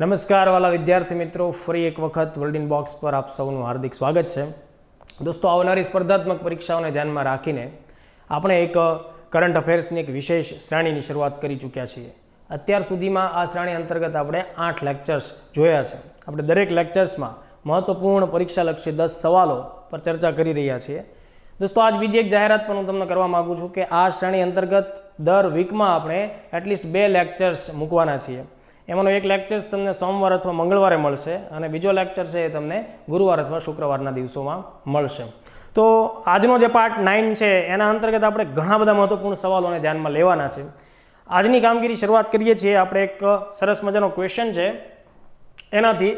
નમસ્કાર વાલા વિદ્યાર્થી મિત્રો, ફરી એક વખત વર્લ્ડ ઇન બોક્સ પર આપ સૌનું હાર્દિક સ્વાગત છે. દોસ્તો, આવનારી સ્પર્ધાત્મક પરીક્ષાઓને ધ્યાનમાં રાખીને આપણે એક કરંટ અફેર્સની એક વિશેષ શ્રેણીની શરૂઆત કરી ચૂક્યા છીએ. અત્યાર સુધીમાં આ શ્રેણી અંતર્ગત આપણે 8 લેક્ચર્સ જોયા છે. આપણે દરેક લેક્ચર્સમાં મહત્વપૂર્ણ પરીક્ષાલક્ષી 10 સવાલો પર ચર્ચા કરી રહ્યા છીએ. દોસ્તો, આજ બીજી એક જાહેરાત પણ હું તમને કરવા માગું છું કે આ શ્રેણી અંતર્ગત દર વીકમાં આપણે એટલીસ્ટ 2 લેક્ચર્સ મૂકવાના છીએ. એમાંનો એક લેક્ચર્સ તમને સોમવાર અથવા મંગળવારે મળશે અને બીજો લેક્ચર છે એ તમને ગુરુવાર અથવા શુક્રવારના દિવસોમાં મળશે. તો આજનો જે પાર્ટ 9 છે એના અંતર્ગત આપણે ઘણા બધા મહત્વપૂર્ણ સવાલોને ધ્યાનમાં લેવાના છે. આજની કામગીરી શરૂઆત કરીએ છીએ. આપણે એક સરસ મજાનો ક્વેશ્ચન છે એનાથી,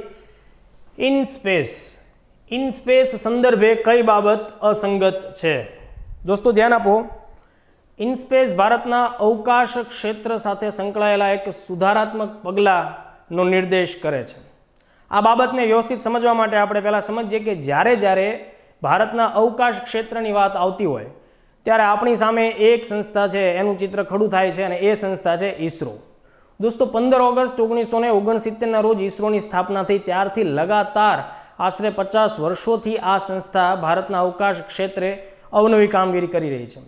ઇન સ્પેસ સંદર્ભે કઈ બાબત અસંગત છે? દોસ્તો, ધ્યાન આપો. ઇનસ્પેસ ભારતના અવકાશ ક્ષેત્ર સાથે સંકળાયેલા એક સુધારાત્મક પગલાંનો નિર્દેશ કરે છે. આ બાબતને વ્યવસ્થિત સમજવા માટે આપણે પહેલાં સમજીએ કે જ્યારે ભારતના અવકાશ ક્ષેત્રની વાત આવતી હોય ત્યારે આપણી સામે એક સંસ્થા છે એનું ચિત્ર ખડું થાય છે અને એ સંસ્થા છે ઈસરો. દોસ્તો, 15 ઓગસ્ટ 1969ના રોજ ઈસરોની સ્થાપના થઈ. ત્યારથી લગાતાર આશરે 50 વર્ષોથી આ સંસ્થા ભારતના અવકાશ ક્ષેત્રે અવનવી કામગીરી કરી રહી છે.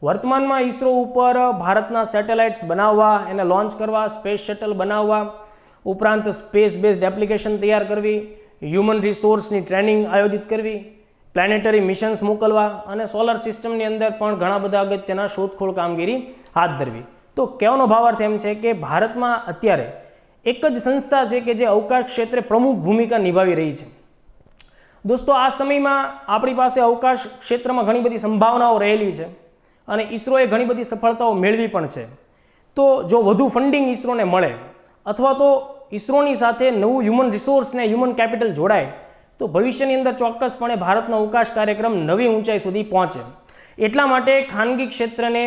વર્તમાનમાં ઈસરો ઉપર ભારતના સેટેલાઇટ્સ બનાવવા, એને લોન્ચ કરવા, સ્પેસ શટલ બનાવવા ઉપરાંત સ્પેસ બેઝડ એપ્લિકેશન તૈયાર કરવી, હ્યુમન રિસોર્સની ટ્રેનિંગ આયોજિત કરવી, પ્લેનેટરી મિશન્સ મોકલવા અને સોલર સિસ્ટમની અંદર પણ ઘણા બધા અગત્યના શોધખોળ કામગીરી હાથ ધરવી. તો કહેવાનો ભાવાર્થ એમ છે કે ભારતમાં અત્યારે એક જ સંસ્થા છે કે જે અવકાશ ક્ષેત્રે પ્રમુખ ભૂમિકા નિભાવી રહી છે. દોસ્તો, આ સમયમાં આપણી પાસે અવકાશ ક્ષેત્રમાં ઘણી બધી સંભાવનાઓ રહેલી છે અને ઈસરોએ ઘણી બધી સફળતાઓ મેળવી પણ છે. તો જો વધુ ફંડિંગ ઈસરોને મળે અથવા તો ઈસરોની સાથે નવું હ્યુમન રિસોર્સને હ્યુમન કેપિટલ જોડાય તો ભવિષ્યની અંદર ચોક્કસપણે ભારતનો અવકાશ કાર્યક્રમ નવી ઊંચાઈ સુધી પહોંચે. એટલા માટે ખાનગી ક્ષેત્રને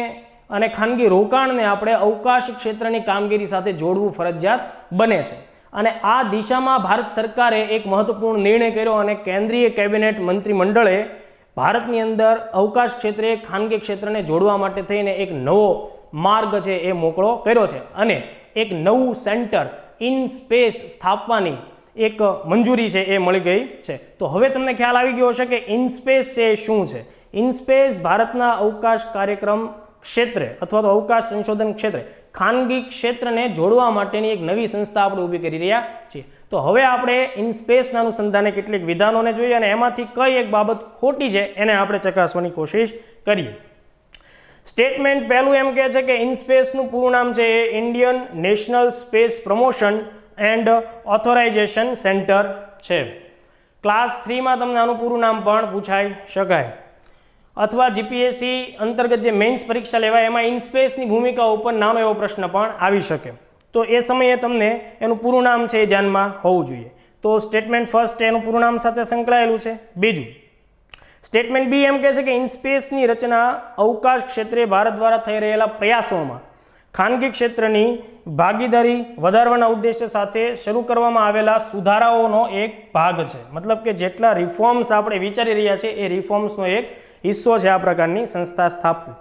અને ખાનગી રોકાણને આપણે અવકાશ ક્ષેત્રની કામગીરી સાથે જોડવું ફરજિયાત બને છે. અને આ દિશામાં ભારત સરકારે એક મહત્વપૂર્ણ નિર્ણય કર્યો અને કેન્દ્રીય કેબિનેટ મંત્રીમંડળે ભારતની અંદર અવકાશ ક્ષેત્રે ખાનગી ક્ષેત્રને જોડવા માટે થઈને એક નવો માર્ગ છે એ મોકળો કર્યો છે અને એક નવું સેન્ટર ઇન સ્પેસ સ્થાપવાની એક મંજૂરી છે એ મળી ગઈ છે. તો હવે તમને ખ્યાલ આવી ગયો હશે કે ઇનસ્પેસ છે એ શું છે. ઇનસ્પેસ ભારતના અવકાશ કાર્યક્રમ ક્ષેત્રે અથવા તો અવકાશ સંશોધન ક્ષેત્રે ખાનગી ક્ષેત્રને જોડવા માટેની એક નવી સંસ્થા આપણે ઊભી કરી રહ્યા છીએ. તો હવે આપણે ઇનસ્પેસના અનુસંધાને કેટલીક વિધાનોને જોઈએ અને એમાંથી કઈ એક બાબત ખોટી છે એને આપણે ચકાસવાની કોશિશ કરીએ. સ્ટેટમેન્ટ પહેલું એમ કહે છે કે ઇનસ્પેસનું પૂરું નામ છે એ Indian National Space Promotion and Authorization Centre છે. ક્લાસ 3માં તમને આનું પૂરું નામ પણ પૂછાઈ શકાય અથવા જીપીએસસી અંતર્ગત જે મેઇન્સ પરીક્ષા લેવાય એમાં ઇનસ્પેસની ભૂમિકા ઉપર નાનો એવો પ્રશ્ન પણ આવી શકે. તો એ સમયે તમને એનું પૂરું નામ છે એ ધ્યાનમાં હોવું જોઈએ. તો સ્ટેટમેન્ટ ફર્સ્ટ એનું પૂરું નામ સાથે સંકળાયેલું છે. બીજું, સ્ટેટમેન્ટ બી એમ કહે છે કે ઇનસ્પેસની રચના અવકાશ ક્ષેત્રે ભારત દ્વારા થઈ રહેલા પ્રયાસોમાં ખાનગી ક્ષેત્રની ભાગીદારી વધારવાના ઉદ્દેશ્ય સાથે શરૂ કરવામાં આવેલા સુધારાઓનો એક ભાગ છે. મતલબ કે જેટલા રિફોર્મ્સ આપણે વિચારી રહ્યા છીએ એ રિફોર્મ્સનો એક હિસ્સો છે આ પ્રકારની સંસ્થા સ્થાપવી.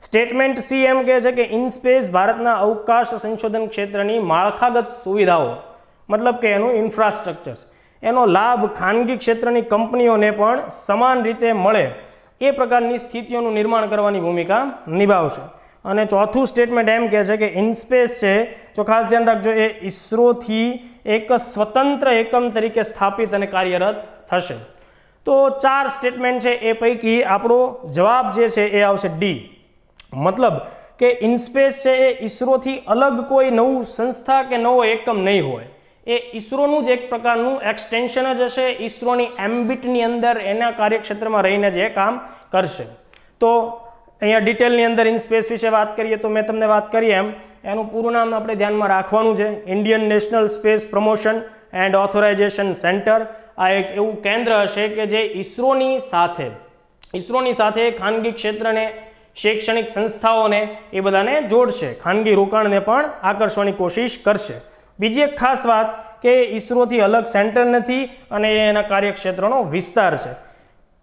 સ્ટેટમેન્ટ સી એમ કહે છે કે ઇનસ્પેસ ભારતના અવકાશ સંશોધન ક્ષેત્રની માળખાગત સુવિધાઓ મતલબ કે એનું ઇન્ફ્રાસ્ટ્રક્ચર્સ એનો લાભ ખાનગી ક્ષેત્રની કંપનીઓને પણ સમાન રીતે મળે એ પ્રકારની સ્થિતિઓનું નિર્માણ કરવાની ભૂમિકા નિભાવશે. અને ચોથું સ્ટેટમેન્ટ એમ કહે છે કે ઇનસ્પેસ છે, જો ખાસ ધ્યાન રાખજો, એ ઈસરોથી એક સ્વતંત્ર એકમ તરીકે સ્થાપિત અને કાર્યરત થશે. તો 4 સ્ટેટમેન્ટ છે એ પૈકી આપણો જવાબ જે છે એ આવશે ડી. મતલબ કે ઇનસ્પેસ છે એ ઈસરોથી અલગ કોઈ નવું સંસ્થા કે નવો એકમ નહીં હોય. એ ઈસરોનું જ એક પ્રકારનું એક્સટેન્શન જ હશે. ઈસરોની એમ્બિટની અંદર એના કાર્યક્ષેત્રમાં રહીને જ એ કામ કરશે. તો અહીંયા ડિટેલની અંદર ઇનસ્પેસ વિશે વાત કરીએ તો મેં તમને વાત કરી એમ એનું પૂરું નામ આપણે ધ્યાનમાં રાખવાનું છે, Indian National Space Promotion and Authorization centre. આ એક એવું કેન્દ્ર હશે કે જે ઈસરોની સાથે ખાનગી ક્ષેત્રને, શૈક્ષણિક સંસ્થાઓને એ બધાને જોડશે, ખાનગી રોકાણને પણ આકર્ષવાની કોશિશ કરશે. બીજી એક ખાસ વાત કે ઈસરોથી અલગ સેન્ટર નથી અને એના કાર્યક્ષેત્રનો વિસ્તાર છે.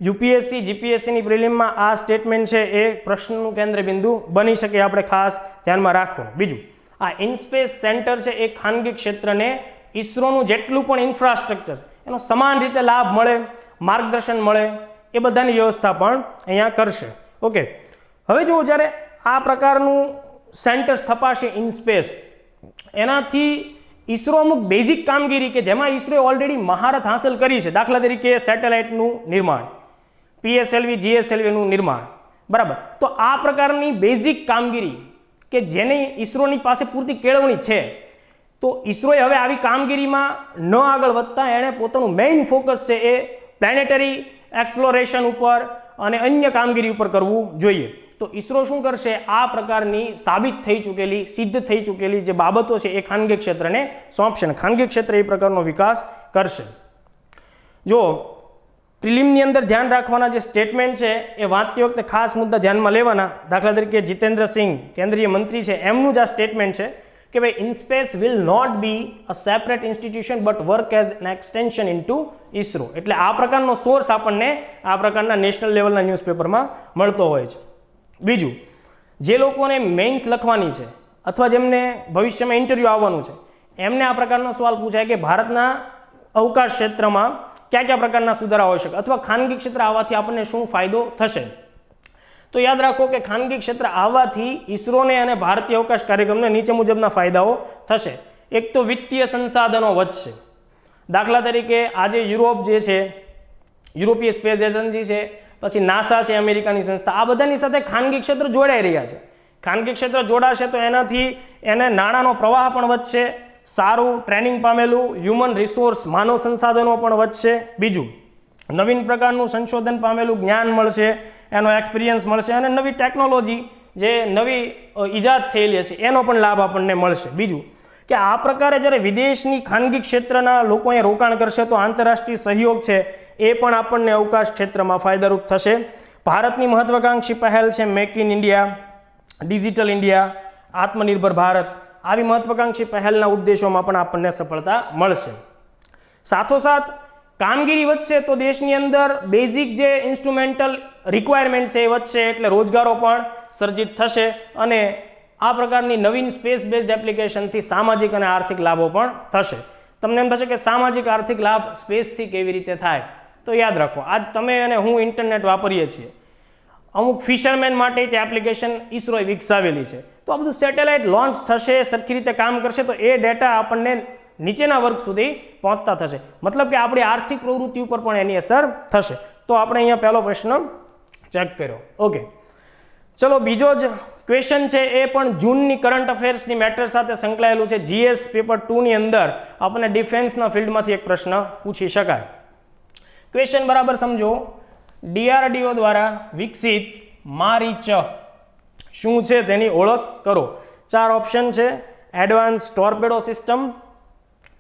યુપીએસસી જીપીએસસીની પ્રિલિમમાં આ સ્ટેટમેન્ટ છે એ પ્રશ્નનું કેન્દ્ર બિંદુ બની શકે, આપણે ખાસ ધ્યાનમાં રાખવું. બીજું, આ ઇનસ્પેસ સેન્ટર છે એ ખાનગી ક્ષેત્રને ઈસરોનું જેટલું પણ ઇન્ફ્રાસ્ટ્રક્ચર એનો સમાન રીતે લાભ મળે, માર્ગદર્શન મળે એ બધાની વ્યવસ્થા પણ અહીંયા કરશે. ઓકે, હવે જુઓ, જ્યારે આ પ્રકારનું સેન્ટર સ્થપાશે ઇનસ્પેસ, એનાથી ઈસરો અમુક બેઝિક કામગીરી કે જેમાં ઈસરોએ ઓલરેડી મહારત હાંસલ કરી છે, દાખલા તરીકે સેટેલાઇટનું નિર્માણ, PSLV GSLVનું નિર્માણ, બરાબર, તો આ પ્રકારની બેઝિક કામગીરી કે જેની ઈસરોની પાસે પૂરતી કેળવણી છે, તો ઈસરોએ હવે આવી કામગીરીમાં ન આગળ વધતા એણે પોતાનું મેઇન ફોકસ છે એ પ્લેનેટરી એક્સપ્લોરેશન ઉપર અને અન્ય કામગીરી ઉપર કરવું જોઈએ. તો ઈસરો શું કરશે, આ પ્રકારની સાબિત થઈ ચૂકેલી, સિદ્ધ થઈ ચૂકેલી જે બાબતો છે એ ખાનગી ક્ષેત્રને સોંપશે અને ખાનગી ક્ષેત્ર એ પ્રકારનો વિકાસ કરશે. જો પ્રિલિમની અંદર ધ્યાન રાખવાના જે સ્ટેટમેન્ટ છે એ વાંચતી વખતે ખાસ મુદ્દા ધ્યાનમાં લેવાના. દાખલા તરીકે જીતેન્દ્ર સિંહ કેન્દ્રીય મંત્રી છે, એમનું જ આ સ્ટેટમેન્ટ છે કે ભાઈ INSPACe will not be a separate institution but work as an extension into ISRO. એટલે આ પ્રકારનો સોર્સ આપણને આ પ્રકારના નેશનલ લેવલના ન્યૂઝપેપરમાં મળતો હોય છે. બીજું, જે લોકોને મેઇન્સ લખવાની છે અથવા જેમને ભવિષ્યમાં ઇન્ટરવ્યૂ આવવાનું છે, એમને આ પ્રકારનો સવાલ પૂછાય કે ભારતના અવકાશ ક્ષેત્રમાં કયા કયા પ્રકારના સુધારા હોઈ શકે અથવા ખાનગી ક્ષેત્ર આવવાથી આપણને શું ફાયદો થશે. તો યાદ રાખો કે ખાનગી ક્ષેત્ર આવવાથી ઈસરોને અને ભારતીય અવકાશ કાર્યક્રમને નીચે મુજબના ફાયદાઓ થશે. એક તો વિત્તીય સંસાધનો વધશે. દાખલા તરીકે આજે યુરોપ જે છે, યુરોપીય સ્પેસ એજન્સી છે, પછી નાસા છે અમેરિકાની સંસ્થા, આ બધાની સાથે ખાનગી ક્ષેત્ર જોડાઈ રહ્યા છે. ખાનગી ક્ષેત્ર જોડાશે તો એનાથી એને નાણાંનો પ્રવાહ પણ વધશે, સારું ટ્રેનિંગ પામેલું હ્યુમન રિસોર્સ માનવ સંસાધનો પણ વધશે. બીજું, નવીન પ્રકારનું સંશોધન પામેલું જ્ઞાન મળશે, એનો એક્સપિરિયન્સ મળશે અને નવી ટેકનોલોજી જે નવી ઈજાદ થયેલી હશે એનો પણ લાભ આપણને મળશે. બીજું કે આ પ્રકારે જ્યારે વિદેશની ખાનગી ક્ષેત્રના લોકો અહીંયા રોકાણ કરશે તો આંતરરાષ્ટ્રીય સહયોગ છે એ પણ આપણને અવકાશ ક્ષેત્રમાં ફાયદારૂપ થશે. ભારતની મહત્વાકાંક્ષી પહેલ છે make in India, digital India, આત્મનિર્ભર ભારત, આવી મહત્વાકાંક્ષી પહેલના ઉદ્દેશોમાં પણ આપણને સફળતા મળશે. સાથોસાથ કામગીરી વધશે તો દેશની અંદર બેઝિક જે ઇન્સ્ટ્રુમેન્ટલ રિક્વાયરમેન્ટ છે એ વધશે, એટલે રોજગારો પણ સર્જિત થશે અને આ પ્રકારની નવીન સ્પેસ બેઝડ એપ્લિકેશનથી સામાજિક અને આર્થિક લાભો પણ થશે. તમને એમ થશે કે સામાજિક આર્થિક લાભ સ્પેસથી કેવી રીતે થાય, તો યાદ રાખો, આજ તમે અને હું ઇન્ટરનેટ વાપરીએ છીએ, અમુક ફિશરમેન માટે તે એપ્લિકેશન ઈસરોએ વિકસાવેલી છે. તો આ બધું સેટેલાઇટ લોન્ચ થશે, સરખી રીતે કામ કરશે તો એ ડેટા આપણને નીચેના વર્ગ સુધી પહોંચતા થશે. મતલબ કે આપણી આર્થિક પ્રવૃત્તિ ઉપર પણ એની અસર થશે. તો આપણે અહીંયા પહેલો પ્રશ્ન ચેક કર્યો. ઓકે, ચલો બીજો જ ક્વેશ્ચન છે એ પણ જૂનની કરંટ અફેર્સની મેટર સાથે સંકળાયેલું છે. GS પેપર 2ની અંદર આપણને ડિફેન્સના ફિલ્ડમાંથી એક પ્રશ્ન પૂછી શકાય. ક્વેશ્ચન બરાબર સમજો. DRDO દ્વારા વિકસિત મારીચ શું છે તેની ઓળખ કરો. 4 ઓપ્શન છે. એડવાન્સ ટોર્પેડો સિસ્ટમ,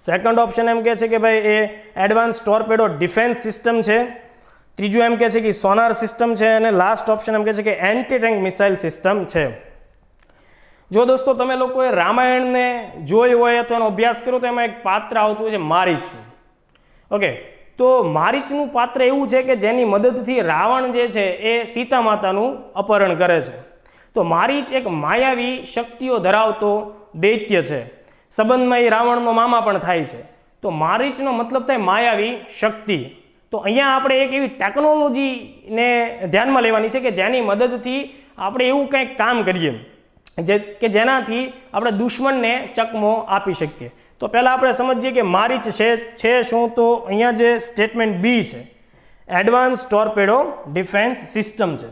સેકન્ડ ઓપ્શન એમ કહે છે કે ભાઈ એ એડવાન્સ ટોર્પેડો ડિફેન્સ સિસ્ટમ છે, ત્રીજું એમ કહે છે કે સોનાર સિસ્ટમ છે અને લાસ્ટ ઓપ્શન એમ કહે છે કે એન્ટી ટેન્ક મિસાઇલ સિસ્ટમ છે. જો દોસ્તો તમે લોકોએ રામાયણને જોઈ હોય તો એનો અભ્યાસ કર્યો તો એમાં એક પાત્ર આવતું હોય છે મારીચનું. ઓકે, તો મારીચનું પાત્ર એવું છે કે જેની મદદથી રાવણ જે છે એ સીતા માતાનું અપહરણ કરે છે. તો મારીચ એક માયાવી શક્તિઓ ધરાવતો દૈત્ય છે. સંબંધમાં એ રાવણનો મામા પણ થાય છે. તો મારીચનો મતલબ થાય માયાવી શક્તિ. તો અહીંયા આપણે એક એવી ટેકનોલોજીને ધ્યાનમાં લેવાની છે કે જેની મદદથી આપણે એવું કંઈક કામ કરીએ કે જેનાથી આપણે દુશ્મનને ચકમો આપી શકીએ. તો પહેલાં આપણે સમજીએ કે મારીચ છે શું. તો અહીંયા જે સ્ટેટમેન્ટ બી છે એડવાન્સ ટોર્પેડો ડિફેન્સ સિસ્ટમ છે.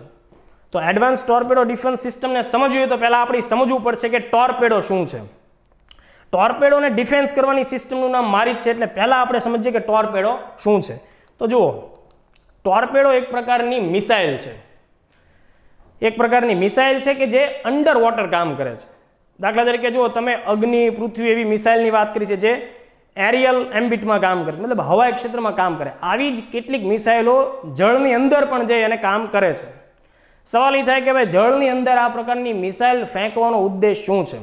તો એડવાન્સ ટોર્પેડો ડિફેન્સ સિસ્ટમને સમજવું હોય તો પહેલાં આપણે સમજવું પડશે કે ટોર્પેડો શું છે. ટોર્પેડોને ડિફેન્સ કરવાની સિસ્ટમનું નામ મારીચ છે. એટલે પહેલાં આપણે સમજીએ કે ટોર્પેડો શું છે. તો જુઓ, ટોર્પેડો એક પ્રકારની મિસાઇલ છે. એક પ્રકારની મિસાઇલ છે કે જે અંડર વોટર કામ કરે છે. દાખલા તરીકે જુઓ, તમે અગ્નિ, પૃથ્વી એવી મિસાઇલની વાત કરી છે જે એરિયલ એમ્બિટમાં કામ કરે છે, મતલબ હવાઈ ક્ષેત્રમાં કામ કરે. આવી જ કેટલીક મિસાઇલો જળની અંદર પણ જઈ અને કામ કરે છે. સવાલ એ થાય કે ભાઈ જળની અંદર આ પ્રકારની મિસાઇલ ફેંકવાનો ઉદ્દેશ શું છે.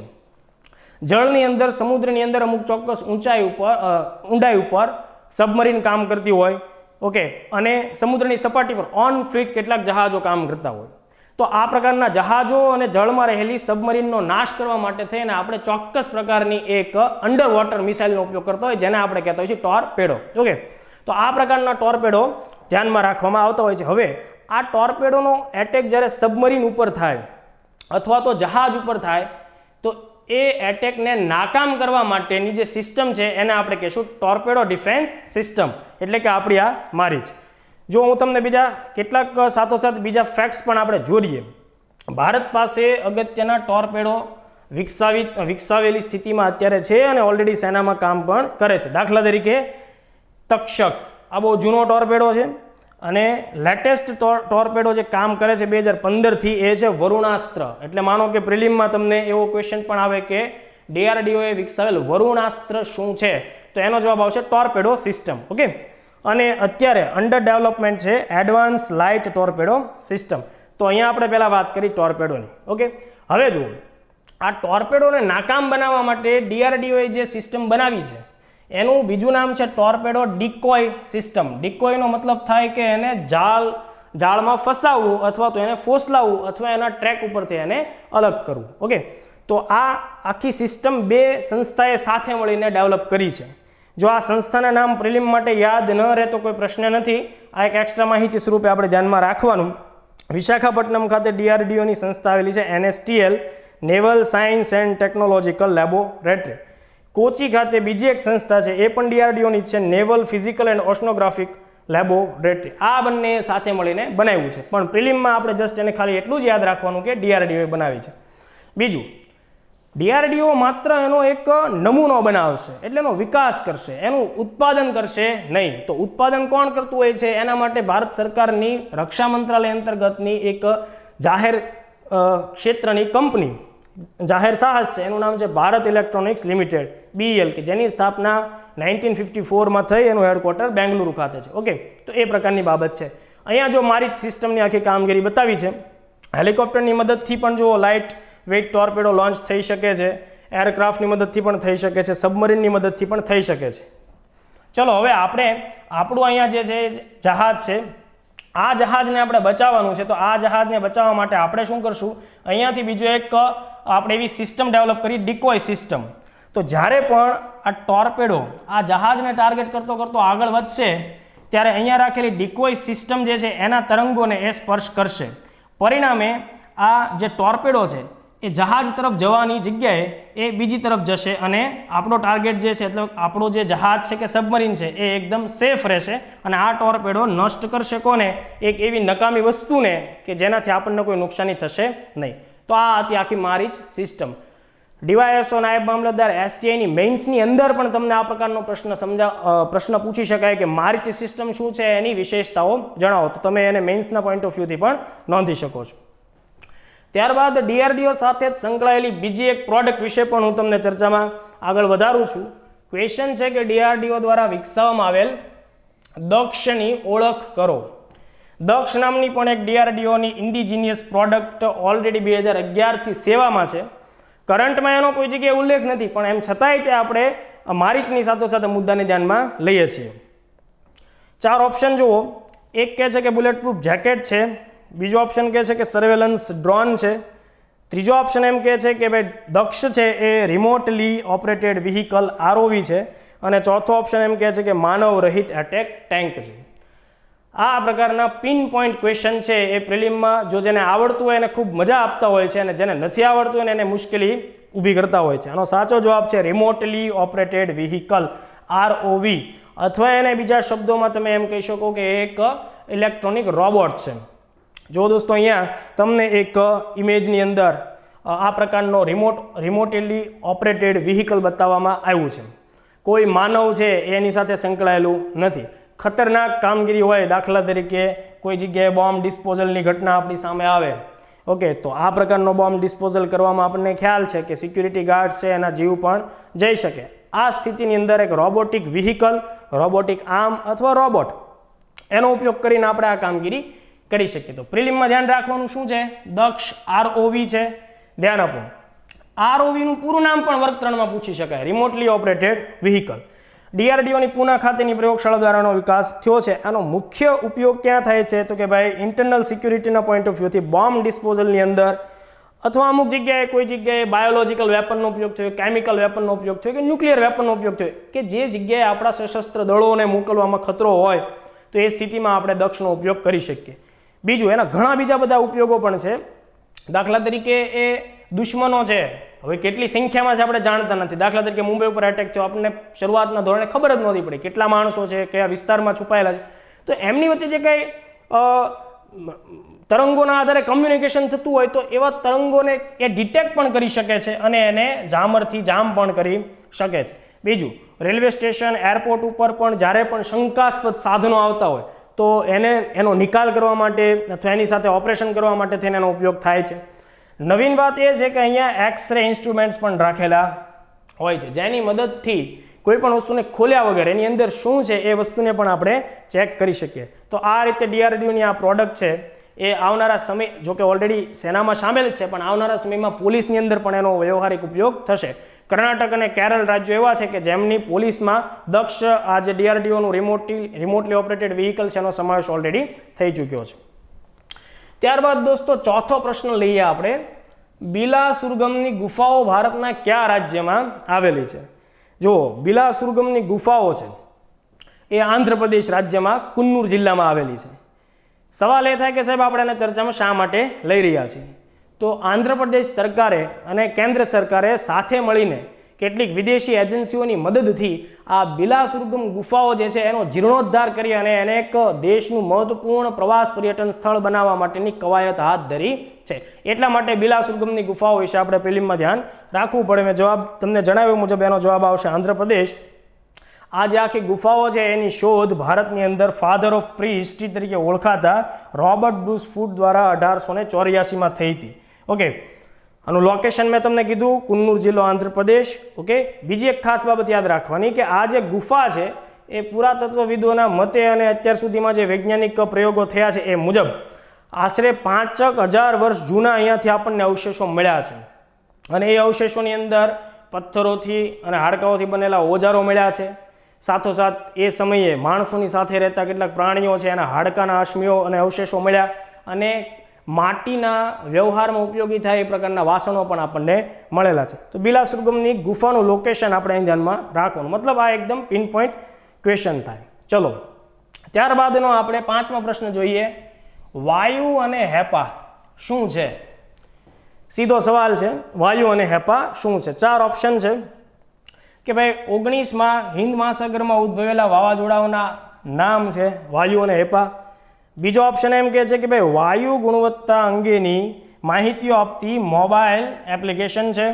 જળની અંદર, સમુદ્રની અંદર અમુક ચોક્કસ ઊંડાઈ ઉપર સબમરીન કામ કરતી હોય, ઓકે, અને સમુદ્રની સપાટી પર ઓન ફ્લીટ કેટલાક જહાજો કામ કરતા હોય. તો આ પ્રકારના જહાજો અને જળમાં રહેલી સબમરીનનો નાશ કરવા માટે થઈને આપણે ચોક્કસ પ્રકારની એક અંડર વોટર મિસાઇલનો ઉપયોગ કરતા હોય, જેને આપણે કહેતા હોય છે ટોરપેડો. ઓકે, તો આ પ્રકારના ટોરપેડો ધ્યાનમાં રાખવામાં આવતા હોય છે. હવે આ ટોરપેડોનો એટેક જ્યારે સબમરીન ઉપર થાય અથવા તો જહાજ ઉપર થાય તો એ એટેકને નાકામ કરવા માટેની જે સિસ્ટમ છે એને આપણે કહીશું ટોરપેડો ડિફેન્સ સિસ્ટમ, એટલે કે આપણી આ મારીચ. જો હું તમને બીજા કેટલાક સાથોસાથ બીજા ફેક્ટ્સ પણ આપણે જોઈએ. ભારત પાસે અગત્યના ટોરપેડો વિકસાવેલી સ્થિતિમાં અત્યારે છે અને ઓલરેડી સેનામાં કામ પણ કરે છે. દાખલા તરીકે તક્ષક, આ બહુ જૂનો ટોરપેડો છે અને લેટેસ્ટ ટોરપેડો જે કામ કરે છે 2015થી એ છે વરુણાસ્ત્ર. એટલે માનો કે પ્રિલિમમાં તમને એવો ક્વેશ્ચન પણ આવે કે DRDOએ વિકસાવેલ વરુણાસ્ત્ર શું છે, તો એનો જવાબ આવશે ટોરપેડો સિસ્ટમ. ઓકે, અને અત્યારે અંડર ડેવલપમેન્ટ છે એડવાન્સ લાઇટ ટોરપેડો સિસ્ટમ. તો અહીંયા આપણે પહેલાં વાત કરી ટોરપેડોની. ઓકે, હવે જુઓ, આ ટોરપેડોને નાકામ બનાવવા માટે DRDOએ જે સિસ્ટમ બનાવી છે એનું બીજું નામ છે ટોરપેડો ડિકોય સિસ્ટમ. ડિકોયનો મતલબ થાય કે એને જાળમાં ફસાવવું અથવા તો એને ફોસલાવવું અથવા એના ટ્રેક ઉપરથી એને અલગ કરવું. ઓકે, તો આ આખી સિસ્ટમ બે સંસ્થાએ સાથે મળીને ડેવલપ કરી છે. જો આ સંસ્થાના નામ પ્રિલિમ માટે યાદ ન રહે તો કોઈ પ્રશ્ન નથી, આ એક એક્સ્ટ્રા માહિતી સ્વરૂપે આપણે ધ્યાનમાં રાખવાનું. વિશાખાપટ્ટનમ ખાતે DRDOની સંસ્થા આવેલી છે NSTL, naval science and technological laboratory. Kochi ખાતે બીજી એક સંસ્થા છે, એ પણ DRDOની છે, નેવલ ફિઝિકલ એન્ડ ઓશનોગ્રાફિક લેબોરેટરી. આ બંને સાથે મળીને બનાવ્યું છે, પણ પ્રિલિમમાં આપણે જસ્ટ એને ખાલી એટલું જ યાદ રાખવાનું કે DRDOએ બનાવી છે. બીજું, DRDO માત્ર એનો એક નમૂનો બનાવશે, એટલે એનો વિકાસ કરશે, એનું ઉત્પાદન કરશે નહીં. તો ઉત્પાદન કોણ કરતું હોય છે? એના માટે ભારત સરકારની રક્ષા મંત્રાલય અંતર્ગતની એક જાહેર ક્ષેત્રની કંપની, જાહેર સાહસ છે, એનું નામ છે ભારત ઇલેક્ટ્રોનિક્સ લિમિટેડ BEL, કે જેની સ્થાપના 1954માં થઈ, એનું હેડક્વાર્ટર બેંગલુરુ ખાતે છે. ઓકે, તો એ પ્રકારની બાબત છે. અહીંયા જો મારી સિસ્ટમની આખી કામગીરી બતાવી છે. હેલિકોપ્ટરની મદદથી પણ જો લાઇટ વેઇટ ટોરપેડો લોન્ચ થઈ શકે છે, એરક્રાફ્ટની મદદથી પણ થઈ શકે છે, સબમરીનની મદદથી પણ થઈ શકે છે. ચલો, હવે આપણે આપણું અહીંયા જે છે જહાજ છે, આ જહાજને આપણે બચાવવાનું છે. તો આ જહાજને બચાવવા માટે આપણે શું કરશું? અહીંયાથી બીજો એક આપણે એવી સિસ્ટમ ડેવલપ કરી, ડિકોય સિસ્ટમ. તો જ્યારે પણ આ ટોરપેડો આ જહાજને ટાર્ગેટ કરતો કરતો આગળ વધશે ત્યારે અહીંયા રાખેલી ડિકોય સિસ્ટમ જે છે એના તરંગોને એ સ્પર્શ કરશે. પરિણામે આ જે ટોરપેડો છે એ જહાજ તરફ જવાની જગ્યાએ એ બીજી તરફ જશે અને આપણો ટાર્ગેટ જે છે, એટલે આપણો જે જહાજ છે કે સબમરીન છે એ એકદમ સેફ રહેશે અને આ ટોરપેડો નષ્ટ કરશે કોને? એક એવી નકામી વસ્તુને કે જેનાથી આપણને કોઈ નુકસાની થશે નહીં. તો આ હતી આખી મારીચ સિસ્ટમ. DYSO નાયબ મામલતદાર STIની મેઇન્સની અંદર પણ તમને આ પ્રકારનો પ્રશ્ન પૂછી શકાય કે મારીચ સિસ્ટમ શું છે, એની વિશેષતાઓ જણાવો. તો તમે એને મેઇન્સના પોઈન્ટ ઓફ વ્યૂથી પણ નોંધી શકો છો. ત્યારબાદ DRDO સાથે જ સંકળાયેલી બીજી એક પ્રોડક્ટ વિશે પણ હું તમને ચર્ચામાં આગળ વધારું છું. ક્વેશ્ચન છે કે DRDO દ્વારા વિકસાવવામાં આવેલ દક્ષની ઓળખ કરો. દક્ષ નામની પણ એક DRDOની ઇન્ડિજિનિયસ પ્રોડક્ટ ઓલરેડી 2011થી સેવામાં છે. કરંટમાં એનો કોઈ જગ્યાએ ઉલ્લેખ નથી, પણ એમ છતાંય તે આપણે મારીચની સાથોસાથે મુદ્દાને ધ્યાનમાં લઈએ છીએ. 4 ઓપ્શન જુઓ. એક કહે છે કે બુલેટ પ્રૂફ જેકેટ છે, બીજો ઓપ્શન કહે છે કે સર્વેલન્સ ડ્રોન છે, ત્રીજો ઓપ્શન એમ કહે છે કે ભાઈ દક્ષ છે એ રિમોટલી ઓપરેટેડ વ્હીકલ ROV છે, અને ચોથો ઓપ્શન એમ કહે છે કે માનવ રહિત એટેક ટેન્ક છે. આ પ્રકારના પિન પોઈન્ટ ક્વેશ્ચન છે એ પ્રિલિમમાં જો જેને આવડતું હોય એને ખૂબ મજા આપતા હોય છે, અને જેને નથી આવડતું હોય એને મુશ્કેલી ઊભી કરતા હોય છે. આનો સાચો જવાબ છે રિમોટલી ઓપરેટેડ વ્હીકલ ROV, અથવા એને બીજા શબ્દોમાં તમે એમ કહી શકો કે એક ઇલેક્ટ્રોનિક રોબોટ છે. જો દોસ્તો, અહીંયા તમને એક ઇમેજની અંદર આ પ્રકારનો રિમોટલી ઓપરેટેડ વ્હીકલ બતાવવામાં આવ્યું છે. કોઈ માનવ છે એની સાથે સંકળાયેલું નથી. ખતરનાક કામગીરી હોય, દાખલા તરીકે કોઈ જગ્યાએ બોમ્બ ડિસ્પોઝલની ઘટના આપણી સામે આવે, ઓકે, તો આ પ્રકારનો બોમ્બ ડિસ્પોઝલ કરવામાં આપણને ખ્યાલ છે કે સિક્યુરિટી ગાર્ડ છે એના જીવ પણ જઈ શકે. આ સ્થિતિની અંદર એક રોબોટિક વ્હીકલ, રોબોટિક આર્મ અથવા રોબોટ, એનો ઉપયોગ કરીને આપણે આ કામગીરી કરી શકીએ. તો પ્રિલિમમાં ધ્યાન રાખવાનું શું છે? દક્ષ ROV છે. ધ્યાન આપો, ROV નું પૂરું નામ પણ વર્ગ 3માં પૂછી શકાય, રિમોટલી ઓપરેટેડ વ્હીકલ. ડીઆરડીઓની પૂના ખાતેની પ્રયોગશાળા દ્વારાનો વિકાસ થયો છે. આનો મુખ્ય ઉપયોગ ક્યાં થાય છે તો કે ભાઈ ઇન્ટરનલ સિક્યુરિટીના પોઈન્ટ ઓફ વ્યૂથી બોમ્બ ડિસ્પોઝલની અંદર, અથવા અમુક જગ્યાએ કોઈ જગ્યાએ બાયોલોજિકલ વેપનનો ઉપયોગ થયો, કેમિકલ વેપનનો ઉપયોગ થયો કે ન્યુક્લિયર વેપનનો ઉપયોગ થયો, કે જે જગ્યાએ આપણા સશસ્ત્ર દળોને મોકલવામાં ખતરો હોય તો એ સ્થિતિમાં આપણે દક્ષનો ઉપયોગ કરી શકીએ. બીજું, એના ઘણા બીજા બધા ઉપયોગો પણ છે. દાખલા તરીકે એ દુશ્મનો છે, હવે કેટલી સંખ્યામાં છે આપણે જાણતા નથી. દાખલા તરીકે મુંબઈ ઉપર એટેક થયો, આપણને શરૂઆતના ધોરણે ખબર જ નહોતી પડી કેટલા માણસો છે, કયા વિસ્તારમાં છુપાયેલા છે. તો એમની વચ્ચે જે કંઈ તરંગોના આધારે કમ્યુનિકેશન થતું હોય તો એવા તરંગોને એ ડિટેક્ટ પણ કરી શકે છે અને એને જામરથી જામ પણ કરી શકે છે. બીજું, રેલવે સ્ટેશન, એરપોર્ટ ઉપર પણ જ્યારે પણ શંકાસ્પદ સાધનો આવતા હોય તો એનો નિકાલ કરવા માટે અથવા એની સાથે ઓપરેશન કરવા માટે થઈને એનો ઉપયોગ થાય છે. નવીન વાત એ છે કે અહીંયા એક્સરે ઇન્સ્ટ્રુમેન્ટ્સ પણ રાખેલા હોય છે, જેની મદદથી કોઈ પણ વસ્તુને ખોલ્યા વગર એની અંદર શું છે એ વસ્તુને પણ આપણે ચેક કરી શકીએ. તો આ રીતે ડીઆરડીઓની આ પ્રોડક્ટ છે એ આવનારા સમય, જો કે ઓલરેડી સેનામાં સામેલ છે, પણ આવનારા સમયમાં પોલીસની અંદર પણ એનો વ્યવહારિક ઉપયોગ થશે. કર્ણાટક અને કેરળ રાજ્યો એવા છે કે જેમની પોલીસમાં દક્ષ આ જે ડીઆરડીઓનું રિમોટલી ઓપરેટેડ વ્હીકલ છે એનો સમાવેશ ઓલરેડી થઈ ચૂક્યો છે. ત્યારબાદ દોસ્તો ચોથો પ્રશ્ન લઈએ આપણે. બિલાસુરગમની ગુફાઓ ભારતના કયા રાજ્યમાં આવેલી છે? જુઓ, બિલાસુરગમની ગુફાઓ છે એ આંધ્રપ્રદેશ રાજ્યમાં કુન્નૂર જિલ્લામાં આવેલી છે. સવાલ એ થાય કે સાહેબ આપણે એને ચર્ચામાં શા માટે લઈ રહ્યા છીએ? તો આંધ્રપ્રદેશ સરકારે અને કેન્દ્ર સરકારે સાથે મળીને કેટલીક વિદેશી એજન્સીઓની મદદથી આ બિલાસુરગમ ગુફાઓ જે છે એનો જીર્ણોદ્ધાર કરી અને એને એક દેશનું મહત્વપૂર્ણ પ્રવાસ પર્યટન સ્થળ બનાવવા માટેની કવાયત હાથ ધરી છે. એટલા માટે બિલાસુરગમની ગુફાઓ વિશે આપણે પ્રિલિમમાં ધ્યાન રાખવું પડે. મેં જવાબ તમને જણાવ્યો મુજબ એનો જવાબ આવશે આંધ્રપ્રદેશ. આ જે આખી ગુફાઓ છે એની શોધ ભારતની અંદર ફાધર ઓફ પ્રી હિસ્ટ્રી તરીકે ઓળખાતા રોબર્ટ બ્રુસ ફૂડ દ્વારા 1884માં થઈ હતી. ઓકે, આનું લોકેશન મેં તમને કીધું, કુન્નૂર જિલ્લો, આંધ્રપ્રદેશ. ઓકે, બીજી એક ખાસ બાબત યાદ રાખવાની કે આ જે ગુફા છે એ પુરાતત્વવિદોના મતે અને અત્યાર સુધીમાં જે વૈજ્ઞાનિક પ્રયોગો થયા છે એ મુજબ આશરે 5000 વર્ષ જૂના અહીંયાથી આપણને અવશેષો મળ્યા છે. અને એ અવશેષોની અંદર પથ્થરોથી અને હાડકાઓથી બનેલા ઓજારો મળ્યા છે. સાથોસાથ એ સમયે માણસોની સાથે રહેતા કેટલાક પ્રાણીઓ છે એના હાડકાના અશ્મિઓ અને અવશેષો મળ્યા, અને માટીના વ્યવહારમાં ઉપયોગી થાય એ પ્રકારના વાસણો પણ આપણને મળેલા છે. તો બિલાસુરગમની ગુફાનું લોકેશન આપણે અહીં ધ્યાનમાં રાખવાનું, મતલબ આ એકદમ પિન પોઈન્ટ ક્વેશ્ચન થાય. ચલો, ત્યારબાદનો આપણે 5મો પ્રશ્ન જોઈએ. વાયુ અને હેપા શું છે? સીધો સવાલ છે, વાયુ અને હેપા શું છે? 4 ઓપ્શન છે કે ભાઈ 19માં હિન્દ મહાસાગરમાં ઉદ્ભવેલા વાવાઝોડાઓના નામ છે વાયુ અને હેપા. બીજો ઓપ્શન એમ કહે છે કે ભાઈ વાયુ ગુણવત્તા અંગેની માહિતીઓ આપતી મોબાઈલ એપ્લિકેશન છે.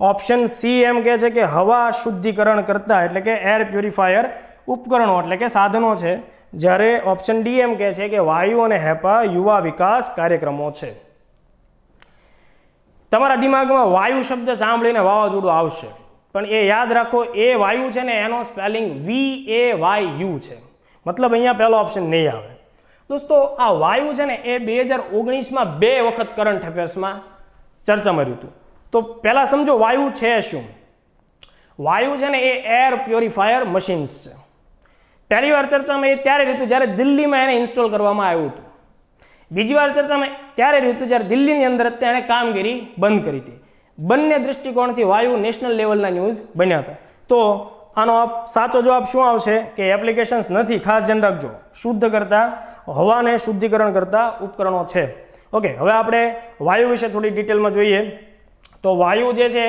ઓપ્શન સી એમ કહે છે કે હવા શુદ્ધિકરણ કરતા એટલે કે એર પ્યુરિફાયર ઉપકરણો એટલે કે સાધનો છે. જ્યારે ઓપ્શન ડી એમ કહે છે કે વાયુ અને હેપા યુવા વિકાસ કાર્યક્રમો છે. તમારા દિમાગમાં વાયુ શબ્દ સાંભળીને વાવાઝોડું આવશે, પણ એ યાદ રાખો એ વાયુ છે ને એનો સ્પેલિંગ VAYU છે, મતલબ અહીંયા પહેલો ઓપ્શન નહીં આવે. દોસ્તો, આ વાયુ છે ને એ 2019માં 2 વખત કરંટ અફેર્સમાં ચર્ચામાં રહ્યું હતું. તો પહેલાં સમજો વાયુ છે શું. વાયુ છે ને એ એર પ્યોરિફાયર મશીન્સ છે. પહેલી વાર ચર્ચામાં એ ત્યારે રહ્યું હતું જ્યારે દિલ્હીમાં એને ઇન્સ્ટોલ કરવામાં આવ્યું હતું. બીજી વાર ચર્ચામાં ત્યારે રહ્યું હતું જ્યારે દિલ્હીની અંદર તેણે કામગીરી બંધ કરી હતી. બંને દૃષ્ટિકોણથી વાયુ નેશનલ લેવલના ન્યૂઝ બન્યા હતા. તો આનો સાચો જવાબ શું આવશે કે એપ્લિકેશન્સ નથી, ખાસ ધ્યાન રાખજો. શુદ્ધ કરતા, હવાને શુદ્ધિકરણ કરતા ઉપકરણો છે. ઓકે, હવે આપણે વાયુ વિશે થોડી ડિટેલમાં જોઈએ. તો વાયુ જે છે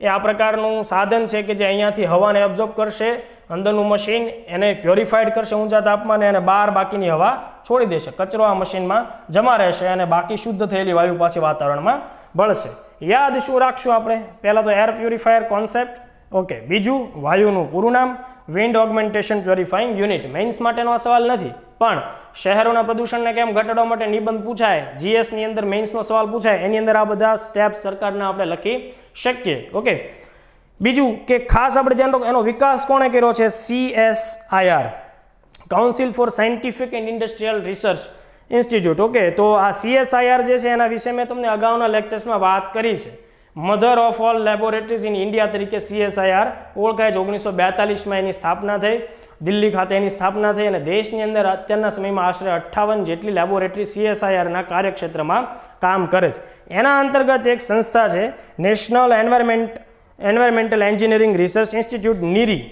એ આ પ્રકારનું સાધન છે કે જે અહીંયાથી હવાને એબ્ઝોર્બ કરશે, અંદરનું મશીન એને પ્યોરિફાઈડ કરશે ઊંચા તાપમાને અને બહાર બાકીની હવા છોડી દેશે. કચરો આ મશીનમાં જમા રહેશે અને બાકી શુદ્ધ થયેલી વાયુ પાછી વાતાવરણમાં ભળશે. યાદ શું રાખશું આપણે? પહેલાં તો એર પ્યુરિફાયર કોન્સેપ્ટ. ઓકે, બીજું વાયુનું પૂરું નામ વિન્ડ ઓગમેન્ટેશન પ્યોરિફાઇંગ યુનિટ. મેઇન્સ માટેનો આ સવાલ નથી, પણ શહેરોના પ્રદૂષણને કેમ ઘટાડવા માટે નિબંધ પૂછાય, જીએસની અંદર મેઇન્સનો સવાલ પૂછાય, એની અંદર આ બધા સ્ટેપ્સ સરકારના આપણે લખી શકીએ. ઓકે, બીજું કે ખાસ આપણે ધ્યાન રાખો એનો વિકાસ કોણે કર્યો છે? CSIR, council four scientific and industrial research institute. Okay, તો આ CSIR જે છે એના વિશે મેં તમને અગાઉના લેક્ચર્સમાં વાત કરી છે, mother of all laboratories in India તરીકે CSIR ઓળખાય છે. 1942માં એની સ્થાપના થઈ, દિલ્હી ખાતે એની સ્થાપના થઈ અને દેશની અંદર અત્યારના સમયમાં આશરે 58 જેટલી લેબોરેટરી CSIRના કાર્યક્ષેત્રમાં કામ કરે છે. એના અંતર્ગત એક સંસ્થા છે National Environmental Engineering Research Institute NEERI.